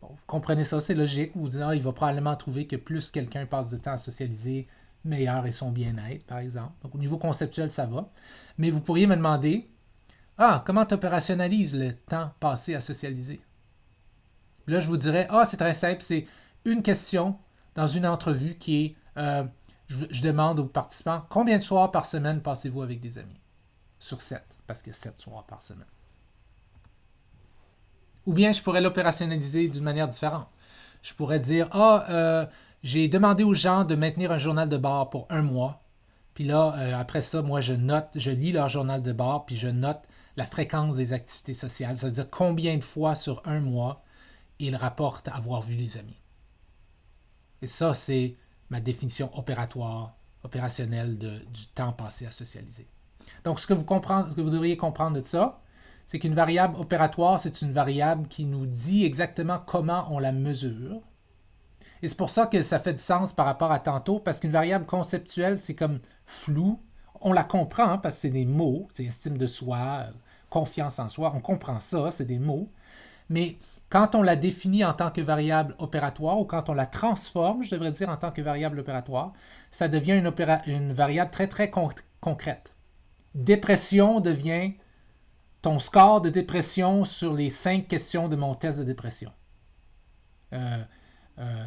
Bon, vous comprenez ça, c'est logique. Vous vous dites, il va probablement trouver que plus quelqu'un passe de temps à socialiser, meilleur est son bien-être, par exemple. Donc, au niveau conceptuel, ça va. Mais vous pourriez me demander, comment tu opérationnalises le temps passé à socialiser? Là, je vous dirais, c'est très simple, c'est une question dans une entrevue qui est, je demande aux participants, combien de soirs par semaine passez-vous avec des amis? Sur 7, parce que 7 soirs par semaine. Ou bien je pourrais l'opérationnaliser d'une manière différente. Je pourrais dire, j'ai demandé aux gens de maintenir un journal de bord pour 1 mois. Puis là, après ça, moi, je lis leur journal de bord, puis je note la fréquence des activités sociales. Ça veut dire combien de fois sur 1 mois ils rapportent avoir vu des amis. Et ça, c'est ma définition opérationnelle du temps passé à socialiser. Donc, ce que vous devriez comprendre de ça, c'est qu'une variable opératoire, c'est une variable qui nous dit exactement comment on la mesure. Et c'est pour ça que ça fait du sens par rapport à tantôt, parce qu'une variable conceptuelle, c'est comme flou. On la comprend parce que c'est des mots, c'est estime de soi, confiance en soi, on comprend ça, c'est des mots. Mais quand on la définit en tant que variable opératoire, ou quand on la transforme, je devrais dire en tant que variable opératoire, ça devient une variable très, très concrète. Dépression devient ton score de dépression sur les 5 questions de mon test de dépression.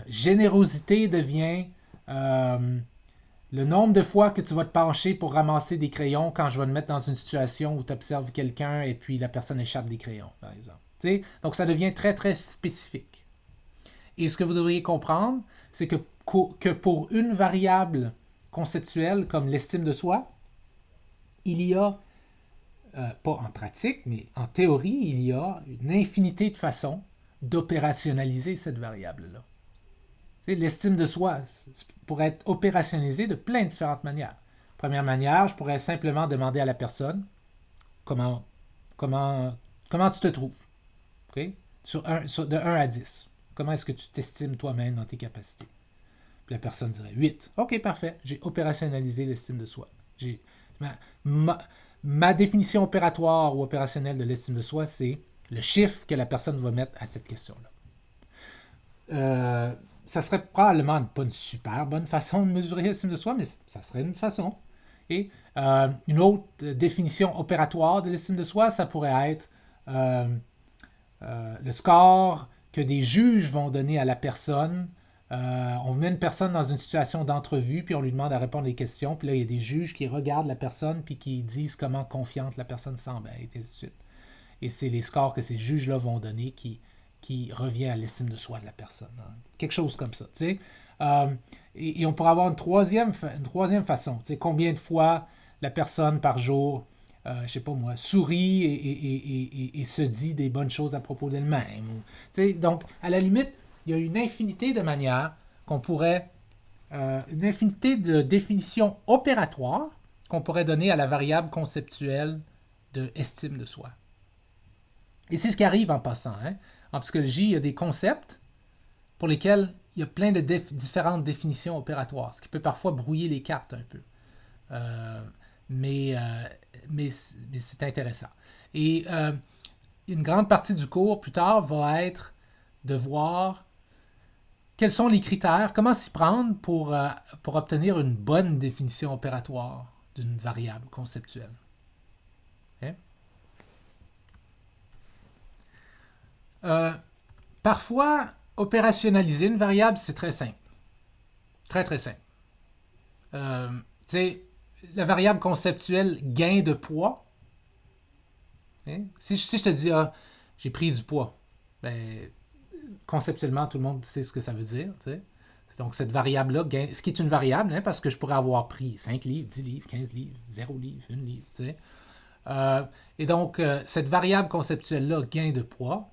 Générosité devient le nombre de fois que tu vas te pencher pour ramasser des crayons quand je vais te mettre dans une situation où tu observes quelqu'un et puis la personne échappe des crayons, par exemple. T'sais? Donc, ça devient très, très spécifique. Et ce que vous devriez comprendre, c'est que pour une variable conceptuelle comme l'estime de soi, il y a, pas en pratique, mais en théorie, il y a une infinité de façons d'opérationnaliser cette variable-là. L'estime de soi pourrait être opérationnalisée de plein de différentes manières. Première manière, je pourrais simplement demander à la personne comment tu te trouves. Okay? De 1 à 10. Comment est-ce que tu t'estimes toi-même dans tes capacités? Puis la personne dirait 8. OK, parfait. J'ai opérationnalisé l'estime de soi. Ma définition opératoire ou opérationnelle de l'estime de soi, c'est le chiffre que la personne va mettre à cette question-là. Ça serait probablement pas une super bonne façon de mesurer l'estime de soi, mais ça serait une façon. Et une autre définition opératoire de l'estime de soi, ça pourrait être le score que des juges vont donner à la personne. On met une personne dans une situation d'entrevue, puis on lui demande à répondre à des questions, puis là, il y a des juges qui regardent la personne, puis qui disent comment confiante la personne semble être, et ainsi de suite. Et c'est les scores que ces juges-là vont donner qui revient à l'estime de soi de la personne. Hein. Quelque chose comme ça. Et on pourrait avoir une troisième façon. Combien de fois la personne par jour, je sais pas moi, sourit et se dit des bonnes choses à propos d'elle-même. Donc, à la limite, il y a une infinité de manières qu'on pourrait, une infinité de définitions opératoires qu'on pourrait donner à la variable conceptuelle de estime de soi. Et c'est ce qui arrive en passant. Hein. En psychologie, il y a des concepts pour lesquels il y a plein de différentes définitions opératoires, ce qui peut parfois brouiller les cartes un peu. Euh, mais, euh, mais c'est intéressant. Et une grande partie du cours, plus tard, va être de voir quels sont les critères, comment s'y prendre pour obtenir une bonne définition opératoire d'une variable conceptuelle. Okay? Parfois, opérationnaliser une variable, c'est très simple. Très, très simple. Tu sais, la variable conceptuelle gain de poids. Okay? Si je te dis, j'ai pris du poids, ben, conceptuellement, tout le monde sait ce que ça veut dire. T'sais. Donc, cette variable-là, ce qui est une variable, hein, parce que je pourrais avoir pris 5 livres, 10 livres, 15 livres, 0 livre, 1 livre. Et donc, cette variable conceptuelle-là, gain de poids,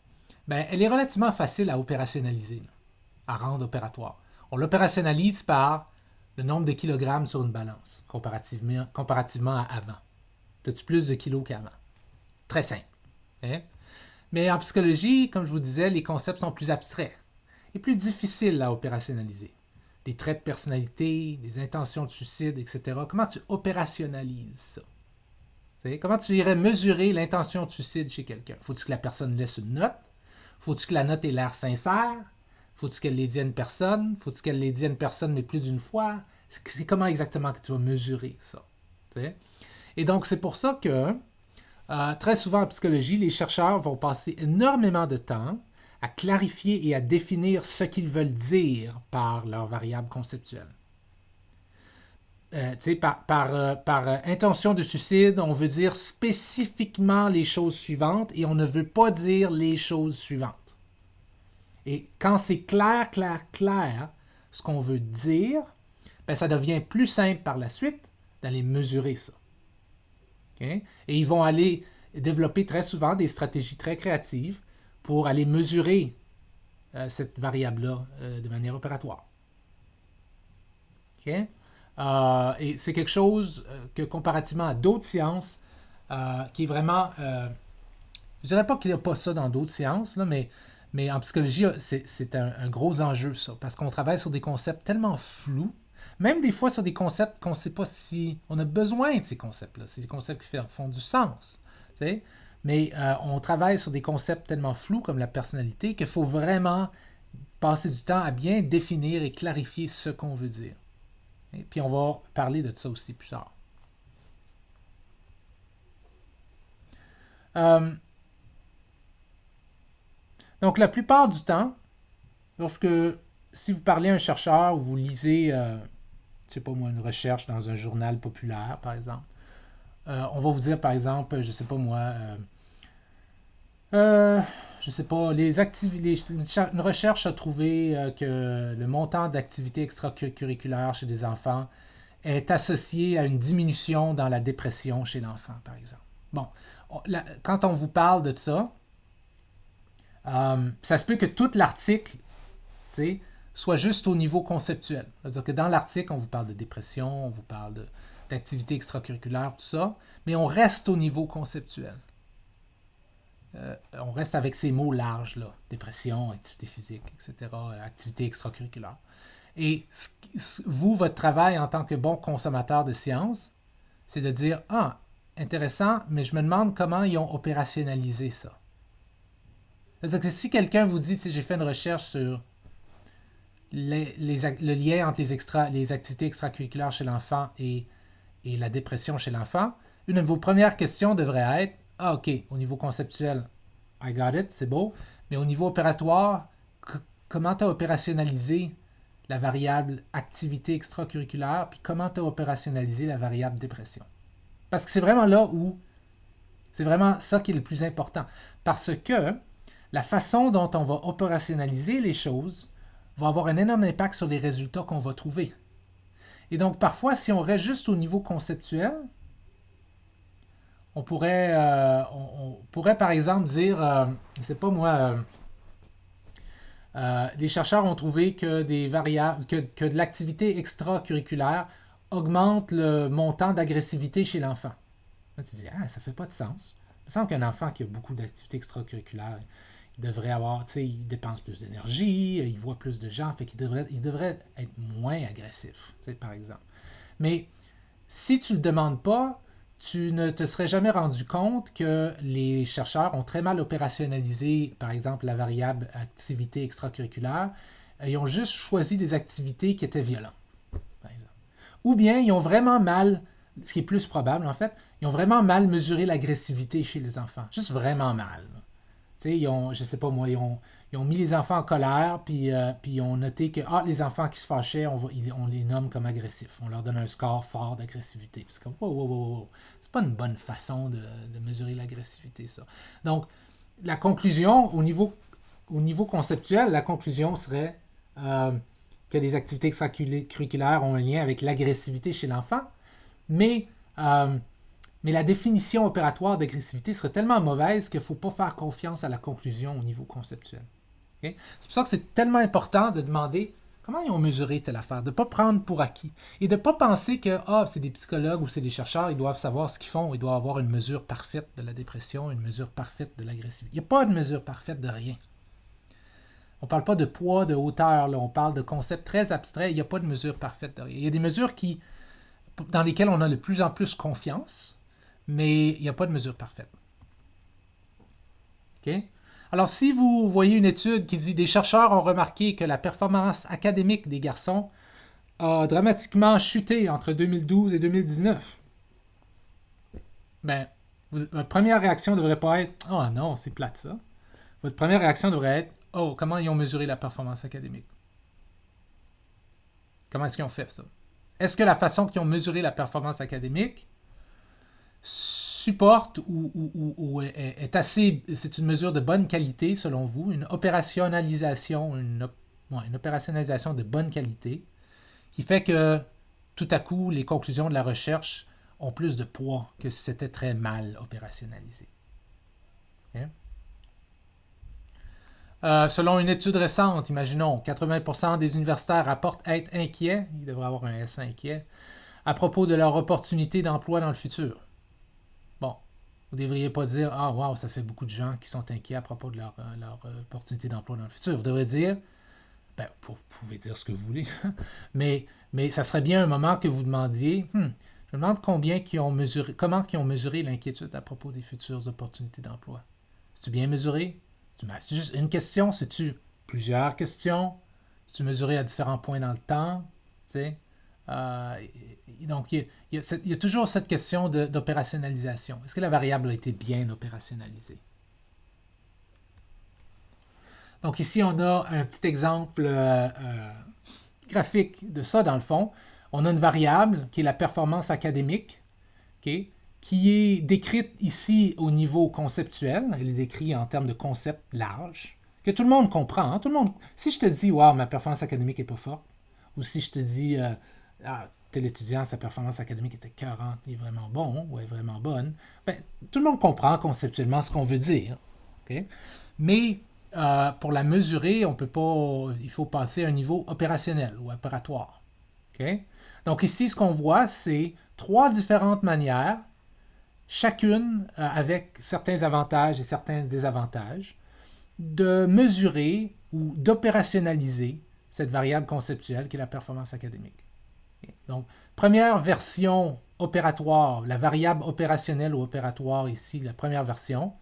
ben, elle est relativement facile à opérationnaliser, là, à rendre opératoire. On l'opérationnalise par le nombre de kilogrammes sur une balance, comparativement à avant. As-tu plus de kilos qu'avant? Très simple. Hein? Mais en psychologie, comme je vous disais, les concepts sont plus abstraits et plus difficiles à opérationnaliser. Des traits de personnalité, des intentions de suicide, etc. Comment tu opérationnalises ça? T'sais, comment tu irais mesurer l'intention de suicide chez quelqu'un? Faut-il que la personne laisse une note? Faut-il que la note ait l'air sincère? Faut-il qu'elle l'ait dit à une personne? Faut-il qu'elle l'ait dit à une personne mais plus d'une fois? C'est comment exactement que tu vas mesurer ça? T'sais? Et donc, c'est pour ça que très souvent en psychologie, les chercheurs vont passer énormément de temps à clarifier et à définir ce qu'ils veulent dire par leur variable conceptuelle. Par intention de suicide, on veut dire spécifiquement les choses suivantes et on ne veut pas dire les choses suivantes. Et quand c'est clair, ce qu'on veut dire, ben ça devient plus simple par la suite d'aller mesurer ça. Okay? Et ils vont aller développer très souvent des stratégies très créatives pour aller mesurer cette variable-là de manière opératoire. Okay? Et c'est quelque chose que comparativement à d'autres sciences, qui est vraiment... je dirais pas qu'il n'y a pas ça dans d'autres sciences, là, mais en psychologie, c'est un gros enjeu, ça, parce qu'on travaille sur des concepts tellement flous, même des fois sur des concepts qu'on ne sait pas si on a besoin de ces concepts-là. C'est des concepts qui font du sens. T'sais? Mais on travaille sur des concepts tellement flous comme la personnalité qu'il faut vraiment passer du temps à bien définir et clarifier ce qu'on veut dire. Et puis on va parler de ça aussi plus tard. Donc la plupart du temps, si vous parlez à un chercheur ou vous lisez, je sais pas moi, une recherche dans un journal populaire, par exemple, on va vous dire, par exemple, je sais pas moi, je sais pas, une recherche a trouvé que le montant d'activité extracurriculaire chez des enfants est associé à une diminution dans la dépression chez l'enfant, par exemple. Bon, quand on vous parle de ça, ça se peut que tout l'article, soit juste au niveau conceptuel. C'est-à-dire que dans l'article, on vous parle de dépression, on vous parle d'activité extracurriculaire, tout ça, mais on reste au niveau conceptuel. On reste avec ces mots larges, là, dépression, activité physique, etc., activité extracurriculaire. Et vous, votre travail en tant que bon consommateur de sciences, c'est de dire, intéressant, mais je me demande comment ils ont opérationnalisé ça. C'est-à-dire que si quelqu'un vous dit, j'ai fait une recherche sur le lien entre les activités extracurriculaires chez l'enfant et la dépression chez l'enfant, une de vos premières questions devrait être, OK, au niveau conceptuel, I got it, c'est beau, mais au niveau opératoire, comment tu as opérationnalisé la variable activité extracurriculaire, puis comment tu as opérationnalisé la variable dépression? Parce que c'est vraiment là où, c'est vraiment ça qui est le plus important. Parce que la façon dont on va opérationnaliser les choses va avoir un énorme impact sur les résultats qu'on va trouver. Et donc, parfois, si on reste juste au niveau conceptuel, on pourrait par exemple dire, je ne sais pas moi, les chercheurs ont trouvé que des variables, que de l'activité extracurriculaire augmente le montant d'agressivité chez l'enfant. Là, tu dis, ça ne fait pas de sens. me semble qu'un enfant qui a beaucoup d'activités extracurriculaires, il devrait avoir, tu sais, il dépense plus d'énergie, il voit plus de gens, fait il devrait être moins agressif, tu sais, par exemple. Mais si tu ne le demandes pas, tu ne te serais jamais rendu compte que les chercheurs ont très mal opérationnalisé, par exemple, la variable activité extracurriculaire. Ils ont juste choisi des activités qui étaient violentes, par exemple. Ou bien ils ont vraiment mal, ce qui est plus probable en fait, ils ont vraiment mal mesuré l'agressivité chez les enfants. Juste vraiment mal. Tu sais, je sais pas moi, ils ont mis les enfants en colère, puis ils ont noté que les enfants qui se fâchaient, on les nomme comme agressifs. On leur donne un score fort d'agressivité. C'est comme, wow. C'est pas une bonne façon de mesurer l'agressivité, ça. Donc, la conclusion, au niveau conceptuel, la conclusion serait que les activités extracurriculaires ont un lien avec l'agressivité chez l'enfant, mais euh, mais la définition opératoire d'agressivité serait tellement mauvaise qu'il ne faut pas faire confiance à la conclusion au niveau conceptuel. Okay? C'est pour ça que c'est tellement important de demander comment ils ont mesuré telle affaire, de ne pas prendre pour acquis et de ne pas penser que c'est des psychologues ou c'est des chercheurs, ils doivent savoir ce qu'ils font, ils doivent avoir une mesure parfaite de la dépression, une mesure parfaite de l'agressivité. Il n'y a pas de mesure parfaite de rien. On ne parle pas de poids, de hauteur, là. On parle de concepts très abstraits, il n'y a pas de mesure parfaite de rien. Il y a des mesures dans lesquelles on a de plus en plus confiance, mais il n'y a pas de mesure parfaite. OK? Alors, si vous voyez une étude qui dit des chercheurs ont remarqué que la performance académique des garçons a dramatiquement chuté entre 2012 et 2019, ben, votre première réaction ne devrait pas être oh non, c'est plate ça. Votre première réaction devrait être comment ils ont mesuré la performance académique? Comment est-ce qu'ils ont fait ça? Est-ce que la façon qu'ils ont mesuré la performance académique supporte ou est assez, c'est une mesure de bonne qualité selon vous, une opérationnalisation de bonne qualité qui fait que tout à coup les conclusions de la recherche ont plus de poids que si c'était très mal opérationnalisé. Okay? Selon une étude récente, imaginons, 80% des universitaires rapportent être inquiets, il devrait avoir un S inquiet, à propos de leur opportunité d'emploi dans le futur. Bon, vous ne devriez pas dire wow, ça fait beaucoup de gens qui sont inquiets à propos de leur opportunité d'emploi dans le futur. Vous devrez dire, vous pouvez dire ce que vous voulez, mais ça serait bien un moment que vous demandiez, je me demande comment ils ont mesuré l'inquiétude à propos des futures opportunités d'emploi. C'est-tu bien mesuré? C'est juste une question? C'est-tu plusieurs questions? C'est-tu mesuré à différents points dans le temps? Tu sais? Donc, il y a toujours cette question d'opérationnalisation. Est-ce que la variable a été bien opérationnalisée? Donc, ici, on a un petit exemple graphique de ça, dans le fond. On a une variable qui est la performance académique, okay, qui est décrite ici au niveau conceptuel. Elle est décrite en termes de concept large, que tout le monde comprend. Hein? Tout le monde. Si je te dis, wow, ma performance académique n'est pas forte, ou si je te dis, tel étudiant, sa performance académique était 40, il est vraiment bon ou est vraiment bonne, tout le monde comprend conceptuellement ce qu'on veut dire. Okay? Mais pour la mesurer, on peut pas, il faut passer à un niveau opérationnel ou opératoire. Okay? Donc ici, ce qu'on voit, c'est 3 différentes manières, chacune avec certains avantages et certains désavantages, de mesurer ou d'opérationnaliser cette variable conceptuelle qui est la performance académique. Donc, première version opératoire, la variable opérationnelle ou opératoire ici, la première version,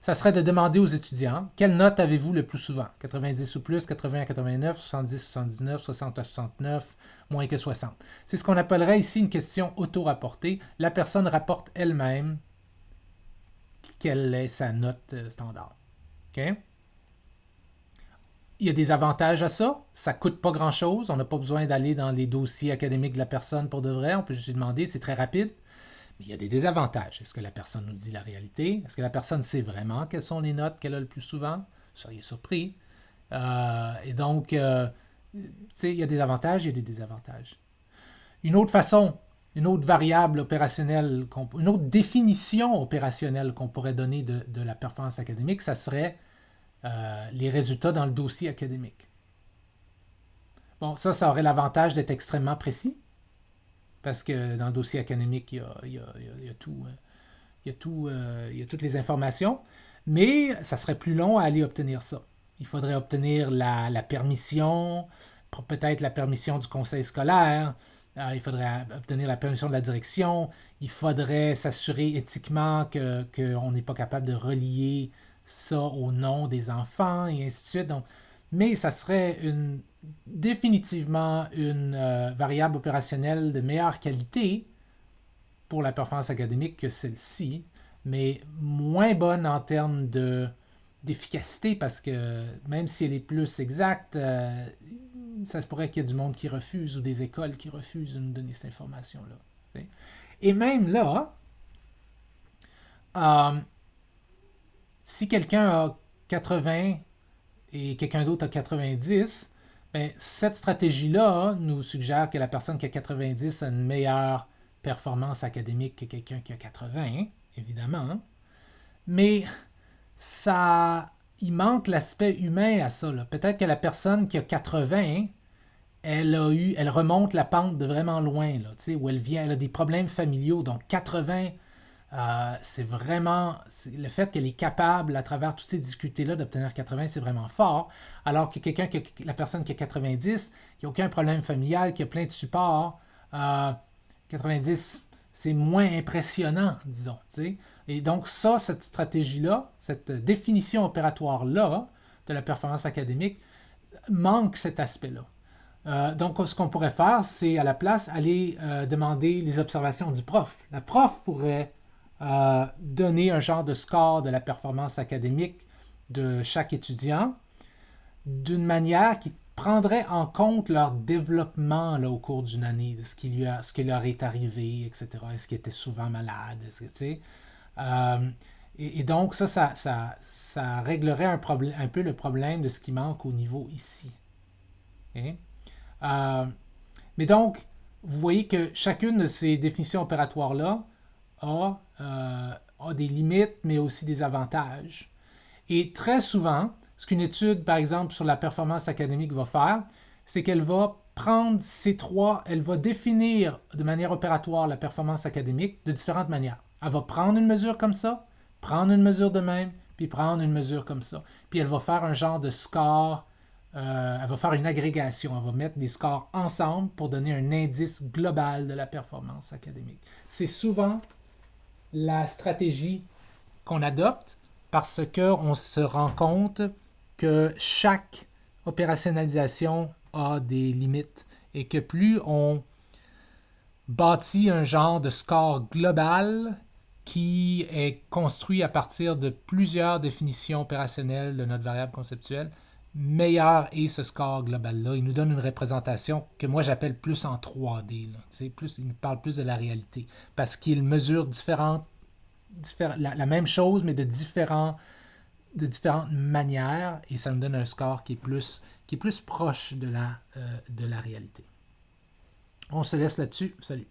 ça serait de demander aux étudiants quelle note avez-vous le plus souvent? 90 ou plus, 80 à 89, 70 79, 60 à 69, moins que 60. C'est ce qu'on appellerait ici une question auto-rapportée. La personne rapporte elle-même quelle est sa note standard. Okay? Il y a des avantages à ça. Ça ne coûte pas grand-chose. On n'a pas besoin d'aller dans les dossiers académiques de la personne pour de vrai. On peut juste lui demander, c'est très rapide. Mais il y a des désavantages. Est-ce que la personne nous dit la réalité? Est-ce que la personne sait vraiment quelles sont les notes qu'elle a le plus souvent? Vous seriez surpris. Et donc, il y a des avantages, il y a des désavantages. Une autre façon, une autre variable opérationnelle, une autre définition opérationnelle qu'on pourrait donner de la performance académique, ça serait les résultats dans le dossier académique. Bon, ça aurait l'avantage d'être extrêmement précis, parce que dans le dossier académique, il y a tout. il y a toutes les informations, mais ça serait plus long à aller obtenir ça. Il faudrait obtenir la permission, peut-être la permission du conseil scolaire, il faudrait obtenir la permission de la direction, il faudrait s'assurer éthiquement qu'on n'est pas capable de relier ça au nom des enfants, et ainsi de suite. Donc, mais ça serait définitivement une variable opérationnelle de meilleure qualité pour la performance académique que celle-ci, mais moins bonne en termes d'efficacité parce que même si elle est plus exacte, ça se pourrait qu'il y ait du monde qui refuse ou des écoles qui refusent de nous donner cette information-là. Et même là, si quelqu'un a 80 et quelqu'un d'autre a 90, ben, cette stratégie-là nous suggère que la personne qui a 90 a une meilleure performance académique que quelqu'un qui a 80, évidemment. Mais il manque l'aspect humain à ça. Peut-être que la personne qui a 80, elle remonte la pente de vraiment loin, là, où elle a des problèmes familiaux. Donc 80, c'est vraiment le fait qu'elle est capable, à travers toutes ces difficultés-là, d'obtenir 80, c'est vraiment fort. Alors que la personne qui a 90, qui n'a aucun problème familial, qui a plein de support, 90, c'est moins impressionnant, disons. T'sais. Et donc ça, cette stratégie-là, cette définition opératoire-là de la performance académique, manque cet aspect-là. Donc, ce qu'on pourrait faire, c'est à la place aller demander les observations du prof. La prof pourrait donner un genre de score de la performance académique de chaque étudiant d'une manière qui prendrait en compte leur développement là, au cours d'une année, de ce qui leur est arrivé, etc. Est-ce qu'ils étaient souvent malades, et donc ça réglerait un peu le problème de ce qui manque au niveau ici. Okay? Mais donc, vous voyez que chacune de ces définitions opératoires-là a des limites, mais aussi des avantages. Et très souvent, ce qu'une étude, par exemple, sur la performance académique va faire, c'est qu'elle va prendre elle va définir de manière opératoire la performance académique de différentes manières. Elle va prendre une mesure comme ça, prendre une mesure de même, puis prendre une mesure comme ça. Puis elle va faire un genre de score, elle va faire une agrégation, elle va mettre des scores ensemble pour donner un indice global de la performance académique. C'est souvent la stratégie qu'on adopte parce qu'on se rend compte que chaque opérationnalisation a des limites et que plus on bâtit un genre de score global qui est construit à partir de plusieurs définitions opérationnelles de notre variable conceptuelle, meilleur est ce score global-là. Il nous donne une représentation que moi j'appelle plus en 3D. Là. Il nous parle plus de la réalité parce qu'il mesure la même chose, mais de différentes manières, et ça nous donne un score qui est plus proche de la réalité. On se laisse là-dessus. Salut.